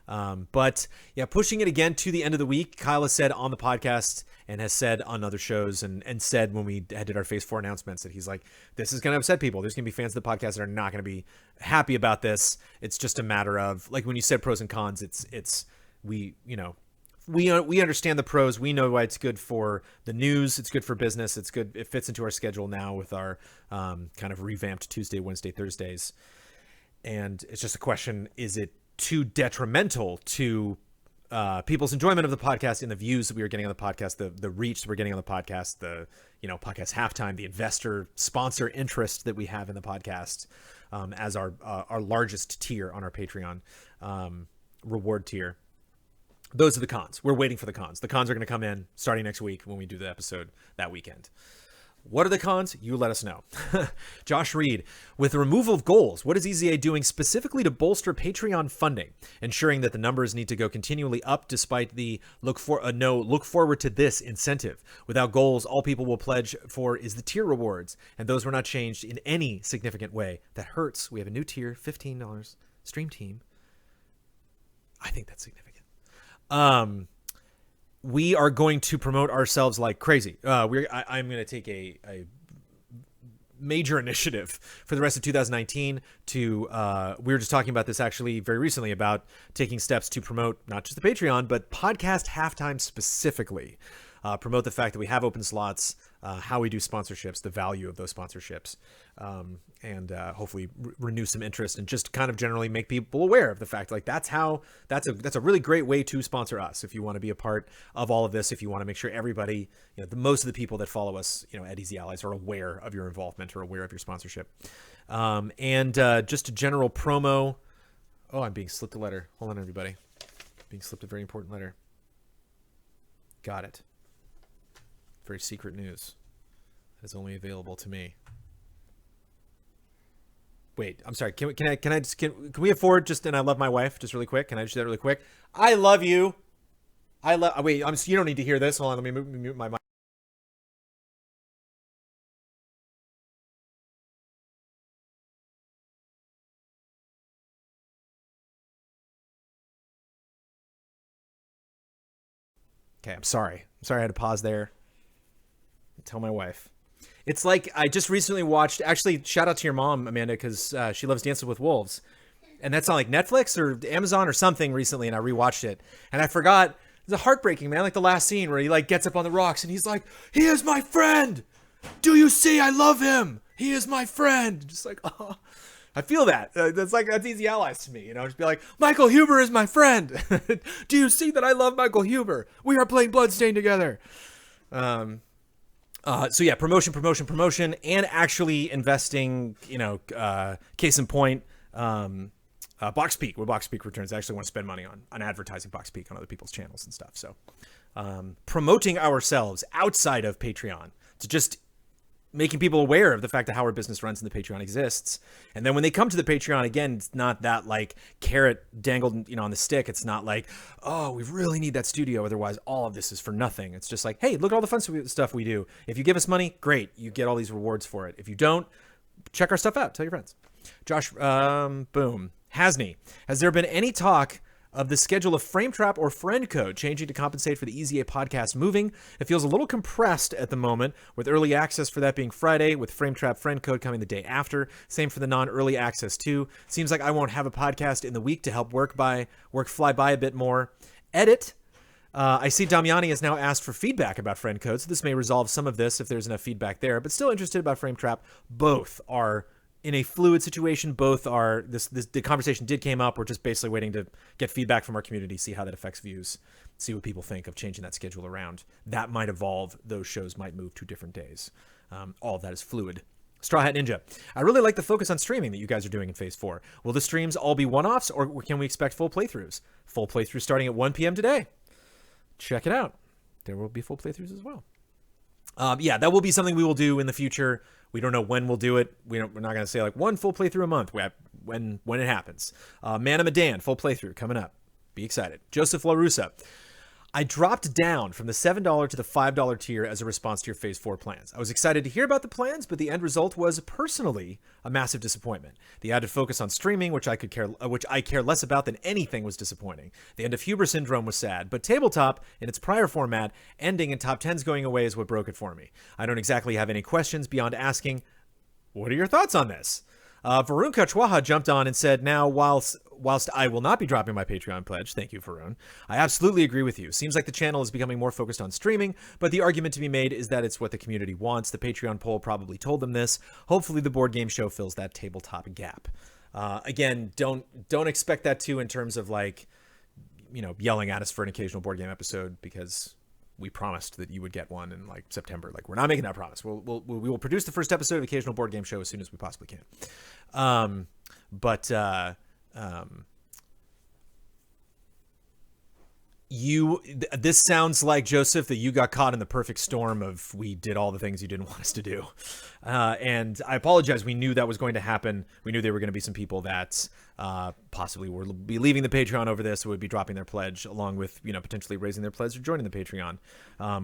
But yeah, pushing it again to the end of the week. Kyle has said on the podcast and has said on other shows and said when we did our Phase 4 announcements that he's like, this is going to upset people. There's going to be fans of the podcast that are not going to be happy about this. It's just a matter of, like, when you said pros and cons, we understand the pros. We know why it's good for the news. It's good for business. It's good. It fits into our schedule now with our kind of revamped Tuesday, Wednesday, Thursdays. And it's just a question, is it too detrimental to people's enjoyment of the podcast and the views that we were getting on the podcast, the reach that we're getting on the podcast, the podcast halftime, the investor sponsor interest that we have in the podcast as our largest tier on our Patreon reward tier. Those are the cons. We're waiting for the cons. The cons are going to come in starting next week when we do the episode that weekend. What are the cons? You let us know. Josh Reed, with the removal of goals, what is EZA doing specifically to bolster Patreon funding, ensuring that the numbers need to go continually up despite the look forward to this incentive? Without goals, all people will pledge for is the tier rewards, and those were not changed in any significant way. That hurts. We have a new tier, $15, Stream Team. I think that's significant. We are going to promote ourselves like crazy. I'm going to take a major initiative for the rest of 2019 to, we were just talking about this actually very recently about taking steps to promote not just the Patreon, but podcast halftime specifically. Promote the fact that we have open slots, how we do sponsorships, the value of those sponsorships, and hopefully renew some interest and just kind of generally make people aware of the fact, like, that's a really great way to sponsor us. If you want to be a part of all of this, if you want to make sure everybody, most of the people that follow us, at Easy Allies are aware of your involvement or aware of your sponsorship. And just a general promo. Oh, I'm being slipped a letter. Hold on, everybody. Being slipped a very important letter. Got it. Very secret news that is only available to me. Wait, I'm sorry. Can we afford just, and I love my wife, just really quick. Can I just do that really quick? I love you. Wait, you don't need to hear this. Hold on. Let me mute my mic. Okay, I'm sorry. I had to pause there. Tell my wife. It's like I just recently watched, actually, shout out to your mom, Amanda, because she loves Dancing with Wolves. And that's on like Netflix or Amazon or something recently, and I rewatched it. And I forgot, it's heartbreaking, man, like the last scene where he like gets up on the rocks and he's like, he is my friend! Do you see? I love him! He is my friend! Just like, oh, I feel that. That's Easy Allies to me, just be like, Michael Huber is my friend! Do you see that I love Michael Huber? We are playing Bloodstained together! So yeah, promotion, and actually investing, case in point, BoxPeak, when BoxPeak returns, I actually want to spend money on advertising BoxPeak on other people's channels and stuff. So, promoting ourselves outside of Patreon to just making people aware of the fact that how our business runs and the Patreon exists. And then when they come to the Patreon, again, it's not that like carrot dangled, on the stick. It's not like, oh, we really need that studio. Otherwise, all of this is for nothing. It's just like, hey, look at all the fun stuff we do. If you give us money, great. You get all these rewards for it. If you don't, check our stuff out. Tell your friends. Josh, boom. Hasney, has there been any talk of the schedule of Frametrap or Friend Code changing to compensate for the EZA podcast moving? It feels a little compressed at the moment, with early access for that being Friday, with Frametrap Friend Code coming the day after. Same for the non-early access too. Seems like I won't have a podcast in the week to help work fly by a bit more. Edit. I see Damiani has now asked for feedback about Friend Code, so this may resolve some of this if there's enough feedback there, but still interested about Frametrap. Both are in a fluid situation. Both are, the conversation came up. We're just basically waiting to get feedback from our community, see how that affects views, see what people think of changing that schedule around. That might evolve. Those shows might move to different days. All of that is fluid. Straw Hat Ninja, I really like the focus on streaming that you guys are doing in Phase 4. Will the streams all be one-offs, or can we expect full playthroughs? Full playthroughs starting at 1 p.m. today. Check it out. There will be full playthroughs as well. Yeah, that will be something we will do in the future. We don't know when we'll do it. We're not going to say like one full playthrough a month. when it happens. Mana Madan, full playthrough coming up. Be excited. Joseph LaRussa. I dropped down from the $7 to the $5 tier as a response to your Phase 4 plans. I was excited to hear about the plans, but the end result was personally a massive disappointment. The added focus on streaming, which I care less about than anything, was disappointing. The end of Hubris Syndrome was sad, but Tabletop, in its prior format, ending and top 10s going away is what broke it for me. I don't exactly have any questions beyond asking, what are your thoughts on this? Varun Kachwaha jumped on and said, now, whilst I will not be dropping my Patreon pledge, thank you, Varun, I absolutely agree with you. Seems like the channel is becoming more focused on streaming, but the argument to be made is that it's what the community wants. The Patreon poll probably told them this. Hopefully the board game show fills that tabletop gap. Again, don't expect that in terms of like, yelling at us for an occasional board game episode, because we promised that you would get one in like September. Like, we're not making that promise. We will produce the first episode of Occasional Board Game Show as soon as we possibly can. This sounds like, Joseph, that you got caught in the perfect storm of we did all the things you didn't want us to do. And I apologize. We knew that was going to happen. We knew there were going to be some people that possibly would be leaving the Patreon over this, or would be dropping their pledge, along with, potentially raising their pledge or joining the Patreon.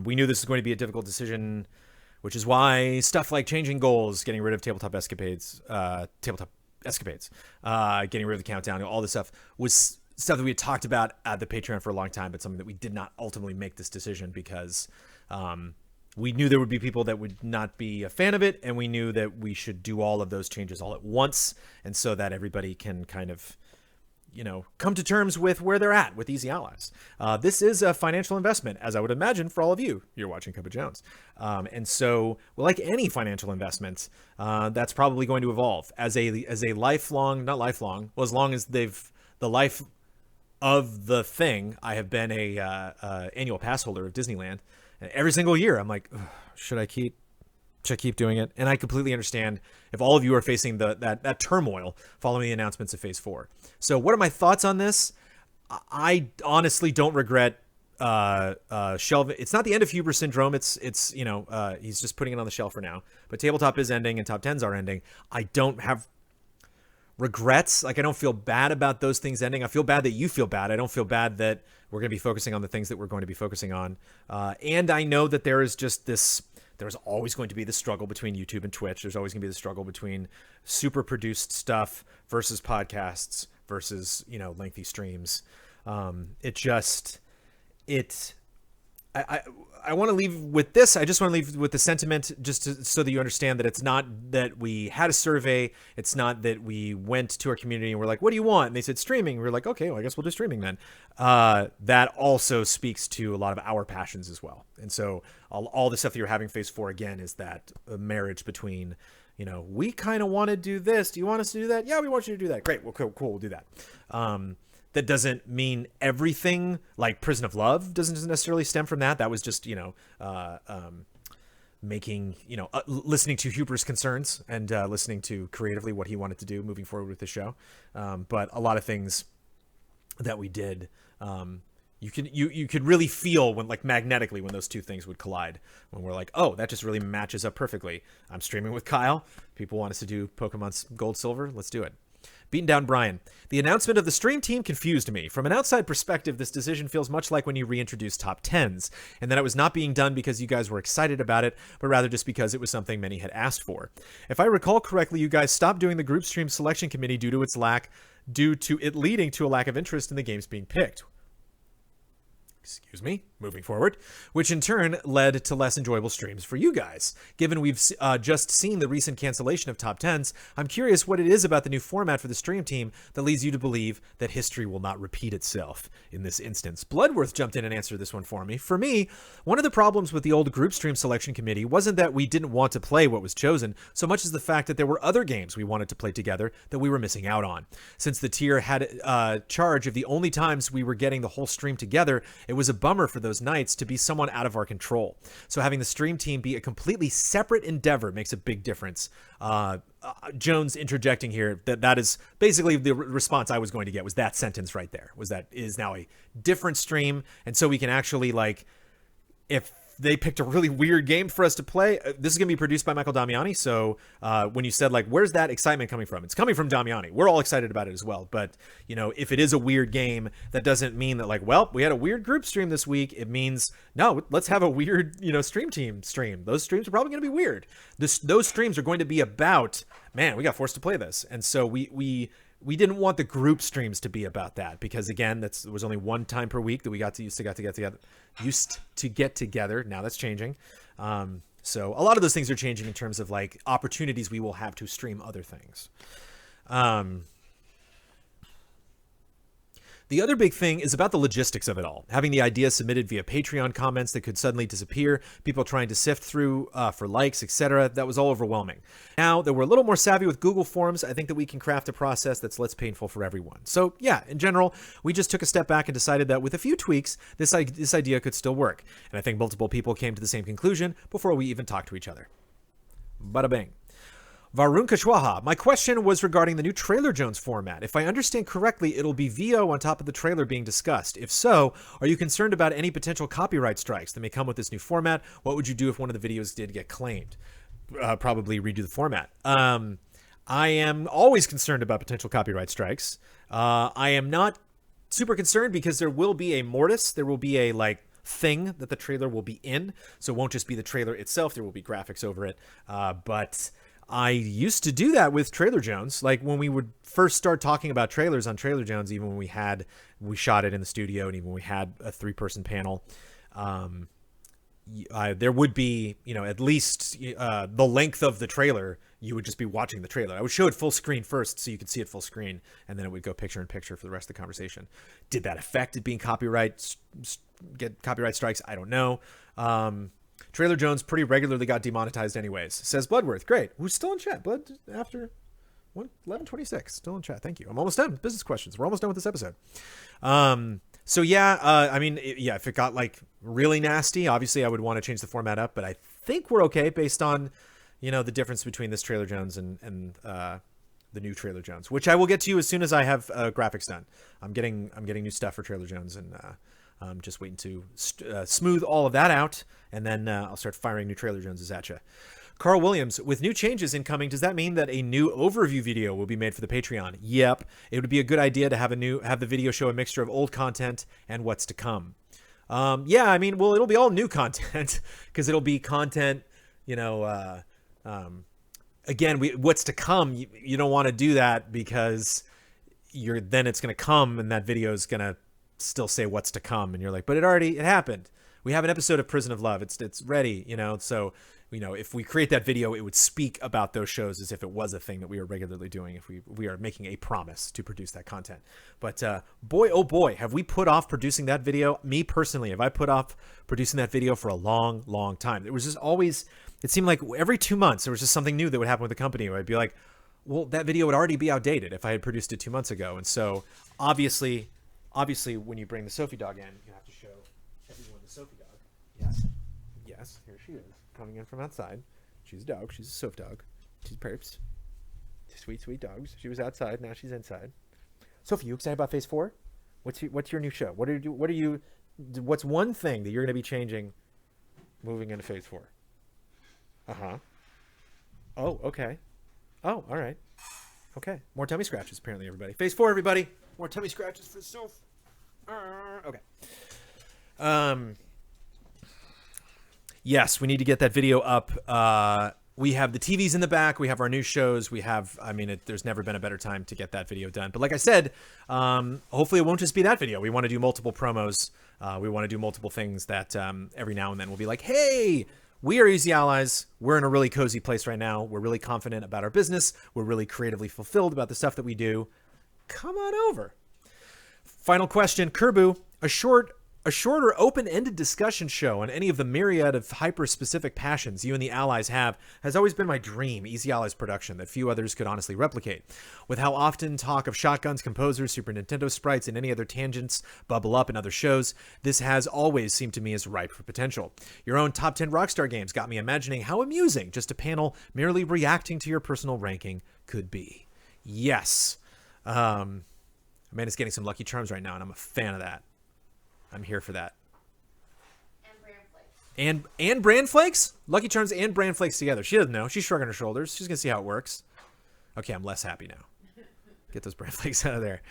We knew this was going to be a difficult decision, which is why stuff like changing goals, getting rid of Tabletop Escapades, getting rid of the countdown, all this stuff was stuff that we had talked about at the Patreon for a long time, but something that we did not ultimately make this decision because we knew there would be people that would not be a fan of it, and we knew that we should do all of those changes all at once, and so that everybody can kind of, come to terms with where they're at with Easy Allies. This is a financial investment, as I would imagine for all of you. You're watching Cup of Jones. And so, like any financial investment, that's probably going to evolve as a lifelong, not lifelong, well, as long as the life of the thing. I have been a annual pass holder of Disneyland, and every single year I'm like, should I keep doing it? And I completely understand if all of you are facing that turmoil following the announcements of Phase 4. So what are my thoughts on this? I honestly don't regret shelving. It's not the end of Hubris Syndrome. It's he's just putting it on the shelf for now. But Tabletop is ending and Top 10s are ending. I don't have regrets. Like, I don't feel bad about those things ending. I feel bad that you feel bad. I don't feel bad that we're going to be focusing on the things that we're going to be focusing on. And I know that there is just this, there's always going to be the struggle between YouTube and Twitch. There's always going to be the struggle between super produced stuff versus podcasts versus, lengthy streams. I want to leave with this. I just want to leave with the sentiment so that you understand that it's not that we had a survey. It's not that we went to our community and we're like, what do you want? And they said streaming. We're like, okay, well, I guess we'll do streaming then. That also speaks to a lot of our passions as well. And so all the stuff that you're having Phase 4 again is that marriage between, we kind of want to do this. Do you want us to do that? Yeah, we want you to do that. Great. Well, cool. We'll do that. That doesn't mean everything, like Prison of Love doesn't necessarily stem from that. That was just, making, listening to Huber's concerns and listening to creatively what he wanted to do moving forward with the show. But a lot of things that we did, you could really feel when, like, magnetically, when those two things would collide, when we're like, oh, that just really matches up perfectly. I'm streaming with Kyle. People want us to do Pokemon's Gold, Silver. Let's do it. Beaten Down Brian. The announcement of the stream team confused me. From an outside perspective, this decision feels much like when you reintroduced Top 10s, and that it was not being done because you guys were excited about it, but rather just because it was something many had asked for. If I recall correctly, you guys stopped doing the group stream selection committee due to it leading to a lack of interest in the games being picked. Moving forward, which in turn led to less enjoyable streams for you guys. Given we've just seen the recent cancellation of Top 10s, I'm curious what it is about the new format for the stream team that leads you to believe that history will not repeat itself in this instance. Bloodworth jumped in and answered this one for me. For me, one of the problems with the old group stream selection committee wasn't that we didn't want to play what was chosen, so much as the fact that there were other games we wanted to play together that we were missing out on. Since the tier had charge of the only times we were getting the whole stream together, it was a bummer for those nights to be somewhat out of our control. So having the stream team be a completely separate endeavor makes a big difference. Jones interjecting here that is basically the response I was going to get, was that sentence right there, was that it is now a different stream. And so we can actually, like, if they picked a really weird game for us to play. This is going to be produced by Michael Damiani. So when you said, like, where's that excitement coming from? It's coming from Damiani. We're all excited about it as well. But, you know, if it is a weird game, that doesn't mean that, like, well, we had a weird group stream this week. It means, no, let's have a weird, you know, stream team stream. Those streams are probably going to be weird. Those streams are going to be about, man, we got forced to play this. And so we didn't want the group streams to be about that because, again, it was only one time per week that we used to get together. Now that's changing. So a lot of those things are changing in terms of, like, opportunities we will have to stream other things. The other big thing is about the logistics of it all. Having the idea submitted via Patreon comments that could suddenly disappear, people trying to sift through for likes, etc. That was all overwhelming. Now that we're a little more savvy with Google Forms, I think that we can craft a process that's less painful for everyone. So yeah, in general, we just took a step back and decided that with a few tweaks, this idea could still work. And I think multiple people came to the same conclusion before we even talked to each other. Bada bing. Varun Kashwaha, my question was regarding the new Trailer Jones format. If I understand correctly, it'll be VO on top of the trailer being discussed. If so, are you concerned about any potential copyright strikes that may come with this new format? What would you do if one of the videos did get claimed? Probably redo the format. I am always concerned about potential copyright strikes. I am not super concerned because there will be a mortise. There will be a, like, thing that the trailer will be in. So it won't just be the trailer itself. There will be graphics over it. But I used to do that with Trailer Jones. Like, when we would first start talking about trailers on Trailer Jones, even when we shot it in the studio, and even when we had a 3-person panel, there would be, you know, at least the length of the trailer. You would just be watching the trailer. I would show it full screen first so you could see it full screen, and then it would go picture in picture for the rest of the conversation. Did that affect it being get copyright strikes? I don't know. Trailer Jones pretty regularly got demonetized anyways, says Bloodworth. Great. Who's still in chat? Blood after 11:26. Still in chat. Thank you. I'm almost done with business questions. We're almost done with this episode. So yeah, I mean, if it got, like, really nasty, obviously I would want to change the format up, but I think we're okay based on, you know, the difference between this Trailer Jones and the new Trailer Jones, which I will get to you as soon as I have graphics done. I'm getting new stuff for Trailer Jones, and I'm just waiting to smooth all of that out, and then I'll start firing new Trailer Joneses at you. Carl Williams, with new changes incoming, does that mean that a new overview video will be made for the Patreon? Yep. It would be a good idea to have the video show a mixture of old content and what's to come. Yeah, I mean, well, it'll be all new content because it'll be content, you know, again, what's to come. You don't want to do that because then it's going to come and that video is going to still say what's to come. And you're like, but it happened. We have an episode of Prison of Love. It's ready, you know? So, you know, if we create that video, it would speak about those shows as if it was a thing that we are regularly doing, if we are making a promise to produce that content. But boy, oh boy, have we put off producing that video. Me personally, have I put off producing that video for a long, long time. It was just always, it seemed like every 2 months, there was just something new that would happen with the company where I'd be like, well, that video would already be outdated if I had produced it 2 months ago. And so obviously, when you bring the Sophie dog in, you have to show everyone the Sophie dog. Yes, here she is, coming in from outside. She's a dog. She's a Sophie dog. She's perps. Sweet, sweet dogs. She was outside. Now she's inside. Sophie, you excited about Phase 4? What's your new show? What's one thing that you're going to be changing moving into Phase 4? Uh-huh. Oh, okay. Oh, all right. Okay. More tummy scratches, apparently, everybody. Phase 4, everybody. More tummy scratches for Soph. Okay. Yes, we need to get that video up. We have the TVs in the back. We have our new shows. There's never been a better time to get that video done. But like I said, hopefully it won't just be that video. We want to do multiple promos. We want to do multiple things that every now and then we'll be like, hey, we are Easy Allies. We're in a really cozy place right now. We're really confident about our business. We're really creatively fulfilled about the stuff that we do. Come on over. Final question, Kerbu, a shorter open-ended discussion show on any of the myriad of hyper-specific passions you and the Allies have has always been my dream, Easy Allies production, that few others could honestly replicate. With how often talk of shotguns, composers, Super Nintendo sprites, and any other tangents bubble up in other shows, this has always seemed to me as ripe for potential. Your own top 10 Rockstar games got me imagining how amusing just a panel merely reacting to your personal ranking could be. Yes. Amanda's getting some Lucky Charms right now, and I'm a fan of that. I'm here for that. And bran flakes? Lucky Charms and bran flakes together. She doesn't know. She's shrugging her shoulders. She's gonna see how it works. Okay, I'm less happy now. Get those bran flakes out of there.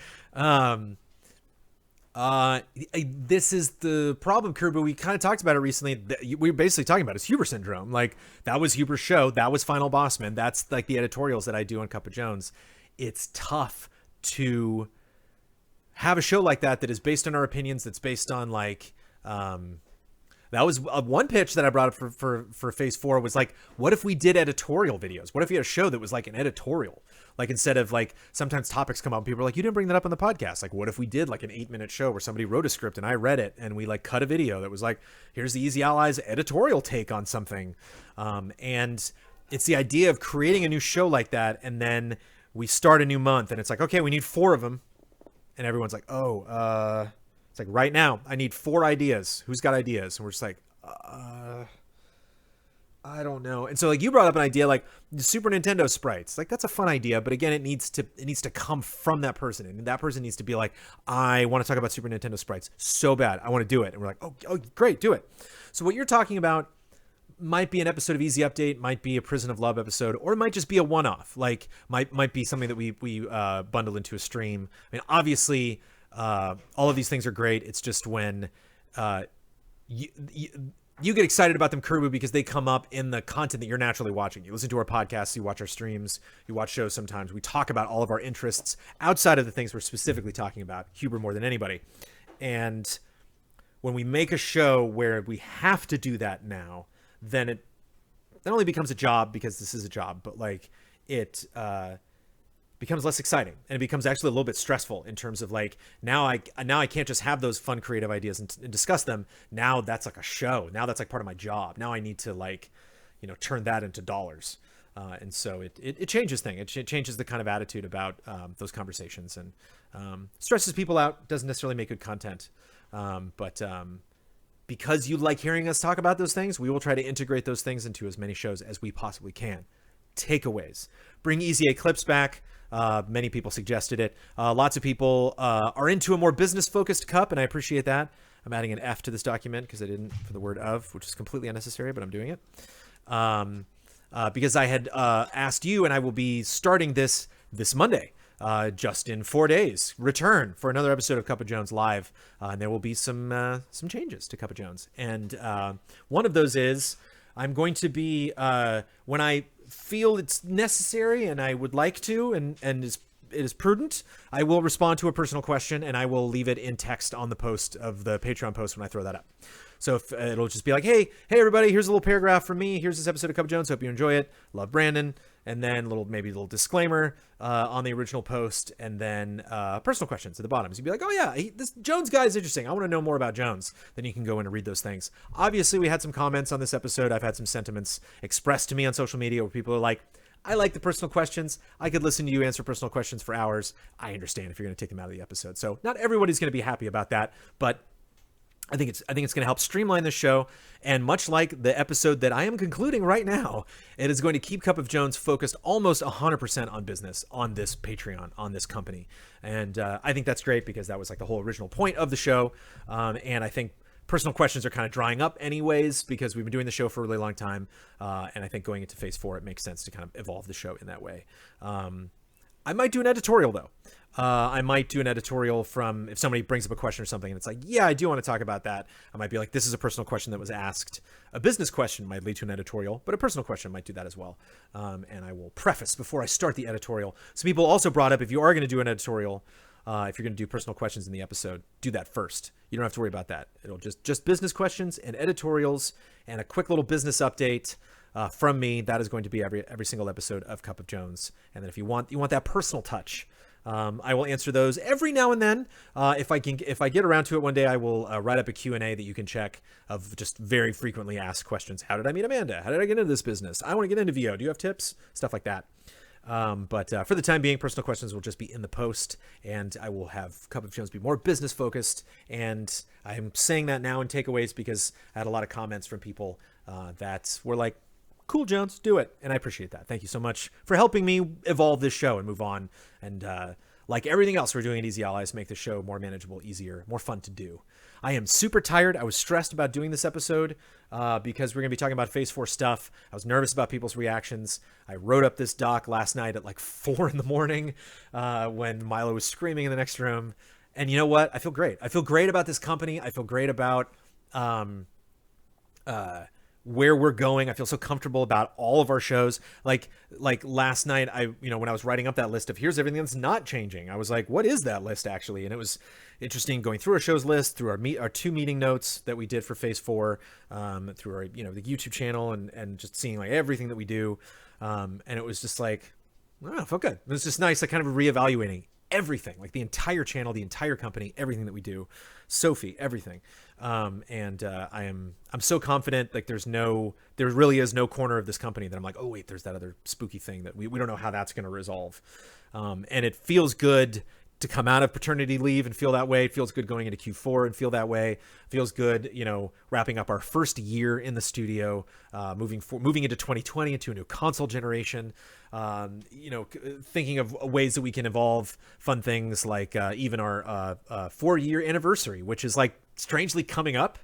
This is the problem, Kerbo. We kind of talked about it recently. We were basically talking about is Huber syndrome. Like, that was Huber's show. That was Final Bossman. That's like the editorials that I do on Cup of Jones. It's tough to have a show like that is based on our opinions, that's based on like, that was one pitch that I brought up for phase 4 was like, what if we did editorial videos? What if we had a show that was like an editorial? Like, instead of like, sometimes topics come up and people are like, you didn't bring that up on the podcast. Like, what if we did like an 8-minute show where somebody wrote a script and I read it and we like cut a video that was like, here's the Easy Allies editorial take on something. And it's the idea of creating a new show like that. And then we start a new month and it's like, okay, we need 4 of them. And everyone's like, it's like, right now I need 4 ideas. Who's got ideas? And we're just like, I don't know. And so like, you brought up an idea like the Super Nintendo sprites. Like, that's a fun idea, but again, it needs to come from that person, and that person needs to be like, I want to talk about Super Nintendo sprites so bad, I want to do it. And we're like, oh great, do it. So what you're talking about might be an episode of Easy Update, might be a Prison of Love episode, or it might just be a one-off. Like, might be something that we bundle into a stream. I mean, obviously, all of these things are great. It's just when you get excited about them, Kerbu, because they come up in the content that you're naturally watching. You listen to our podcasts, you watch our streams, you watch shows sometimes. We talk about all of our interests outside of the things we're specifically talking about, Huber more than anybody. And when we make a show where we have to do that now, then it not only becomes a job, because this is a job, but like it becomes less exciting, and it becomes actually a little bit stressful in terms of like, now I can't just have those fun creative ideas and discuss them. Now that's like a show. Now that's like part of my job. Now I need to like, turn that into dollars. And so it changes things. It changes the kind of attitude about those conversations, and stresses people out. Doesn't necessarily make good content. But because you like hearing us talk about those things, we will try to integrate those things into as many shows as we possibly can. Takeaways: bring Easy A clips back. Many people suggested it. Lots of people are into a more business-focused cup, and I appreciate that. I'm adding an F to this document because I didn't for the word of, which is completely unnecessary, but I'm doing it. Because I had asked you, and I will be starting this Monday, just in 4 days, return for another episode of Cup of Jones live. And there will be some changes to Cup of Jones. And one of those is I'm going to be, when I feel it's necessary and I would like to, and it is prudent, I will respond to a personal question, and I will leave it in text on the post of the Patreon post when I throw that up. So if, it'll just be like, hey everybody, here's a little paragraph from me. Here's this episode of Cup of Jones. Hope you enjoy it. Love, Brandon. And then maybe a little disclaimer on the original post, and then personal questions at the bottom. So you'd be like, oh yeah, this Jones guy is interesting. I want to know more about Jones. Then you can go in and read those things. Obviously, we had some comments on this episode. I've had some sentiments expressed to me on social media where people are like, I like the personal questions. I could listen to you answer personal questions for hours. I understand if you're going to take them out of the episode. So not everybody's going to be happy about that, but I think it's going to help streamline the show, and much like the episode that I am concluding right now, it is going to keep Cup of Jones focused almost 100% on business, on this Patreon, on this company, and I think that's great because that was like the whole original point of the show, and I think personal questions are kind of drying up anyways because we've been doing the show for a really long time, and I think going into phase 4, it makes sense to kind of evolve the show in that way. I might do an editorial though. I might do an editorial from if somebody brings up a question or something and it's like, yeah, I do want to talk about that. I might be like, this is a personal question that was asked. A business question might lead to an editorial, but a personal question might do that as well. And I will preface before I start the editorial. Some people also brought up, if you are going to do an editorial, if you're going to do personal questions in the episode, do that first. You don't have to worry about that. It'll just business questions and editorials and a quick little business update from me. That is going to be every single episode of Cup of Jones. And then if you want that personal touch, I will answer those every now and then. If I get around to it one day, I will write up a Q&A that you can check of just very frequently asked questions. How did I meet Amanda? How did I get into this business? I want to get into VO. Do you have tips? Stuff like that. But for the time being, personal questions will just be in the post, and I will have Cup of Jones be more business focused. And I'm saying that now in takeaways because I had a lot of comments from people that were like, cool, Jones, do it. And I appreciate that. Thank you so much for helping me evolve this show and move on. And like everything else we're doing at Easy Allies, make the show more manageable, easier, more fun to do. I am super tired. I was stressed about doing this episode because we're going to be talking about Phase 4 stuff. I was nervous about people's reactions. I wrote up this doc last night at like 4 in the morning when Milo was screaming in the next room. And you know what? I feel great. I feel great about this company. I feel great about where we're going. I feel so comfortable about all of our shows. Like last night, when I was writing up that list of here's everything that's not changing, I was like, what is that list actually? And it was interesting going through our show's list, through our 2 meeting notes that we did for Phase 4, through our, the YouTube channel and just seeing like everything that we do. And it was just like, oh, it felt good. It was just nice, like kind of reevaluating everything, like the entire channel, the entire company, everything that we do, Sophie, everything. I'm so confident. Like there really is no corner of this company that I'm like, oh wait, there's that other spooky thing that we don't know how that's going to resolve. And it feels good to come out of paternity leave and feel that way. It feels good going into Q4 and feel that way. It feels good, wrapping up our first year in the studio, moving into 2020 into a new console generation, thinking of ways that we can evolve fun things like even our 4-year anniversary, which is like strangely coming up.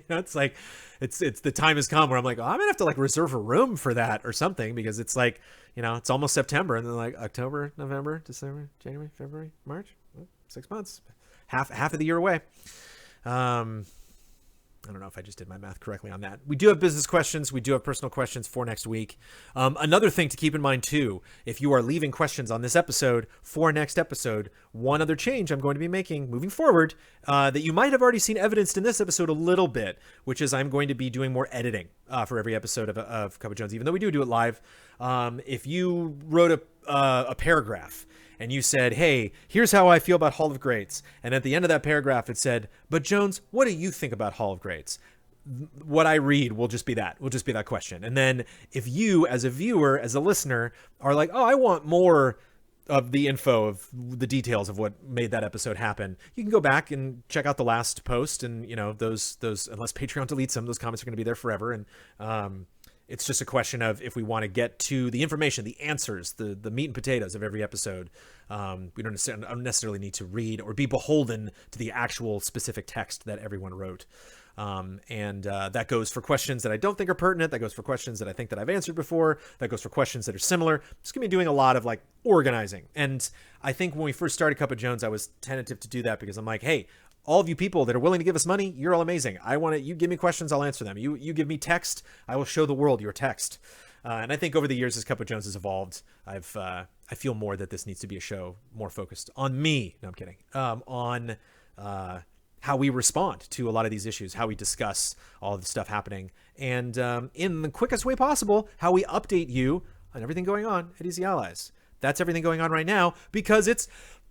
It's like it's the time has come where I'm like, oh, I'm gonna have to like reserve a room for that or something, because it's like, it's almost September, and then like October, November, December, January, February, March, 6 months, half of the year away. I don't know if I just did my math correctly on that. We do have business questions. We do have personal questions for next week. Another thing to keep in mind too, if you are leaving questions on this episode for next episode, one other change I'm going to be making moving forward that you might have already seen evidenced in this episode a little bit, which is I'm going to be doing more editing for every episode of Cup of Jones, even though we do it live. If you wrote a paragraph and you said, hey, here's how I feel about Hall of Greats, and at the end of that paragraph it said, but Jones, what do you think about Hall of Greats? What I read will just be that question. And then if you as a viewer, as a listener, are like, oh, I want more of the info of the details of what made that episode happen, you can go back and check out the last post, and those unless Patreon deletes them, those comments are going to be there forever. And it's just a question of if we want to get to the information, the answers, the meat and potatoes of every episode. We don't necessarily need to read or be beholden to the actual specific text that everyone wrote. And that goes for questions that I don't think are pertinent. That goes for questions that I think that I've answered before. That goes for questions that are similar. Just going to be doing a lot of like organizing. And I think when we first started Cup of Jones, I was tentative to do that because I'm like, hey, all of you people that are willing to give us money, you're all amazing. You give me questions, I'll answer them. You give me text, I will show the world your text. And I think over the years, as Cup of Jones has evolved, I feel more that this needs to be a show more focused on me. No, I'm kidding. On how we respond to a lot of these issues, how we discuss all of the stuff happening, and in the quickest way possible, how we update you on everything going on at Easy Allies. That's everything going on right now because it's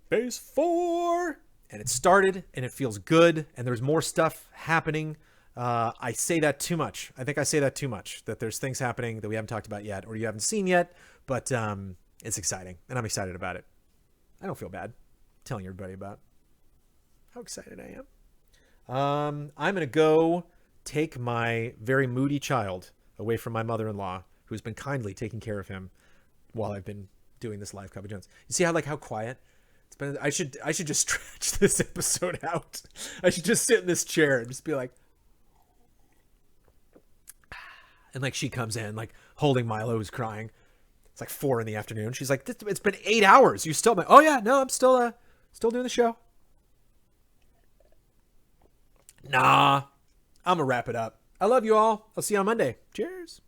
Phase 4. And it started, and it feels good, and there's more stuff happening. I say that too much. I think I say that too much, that there's things happening that we haven't talked about yet or you haven't seen yet, but it's exciting, and I'm excited about it. I don't feel bad telling everybody about how excited I am. I'm going to go take my very moody child away from my mother-in-law, who's been kindly taking care of him while I've been doing this live Cup of Jones. You see how quiet? I should just stretch this episode out. I should just sit in this chair and just be like, and like she comes in like holding Milo, who's crying. It's like 4 p.m. She's like, it's been 8 hours. You still, oh yeah, no, I'm still doing the show. Nah, I'm gonna wrap it up. I love you all. I'll see you on Monday. Cheers.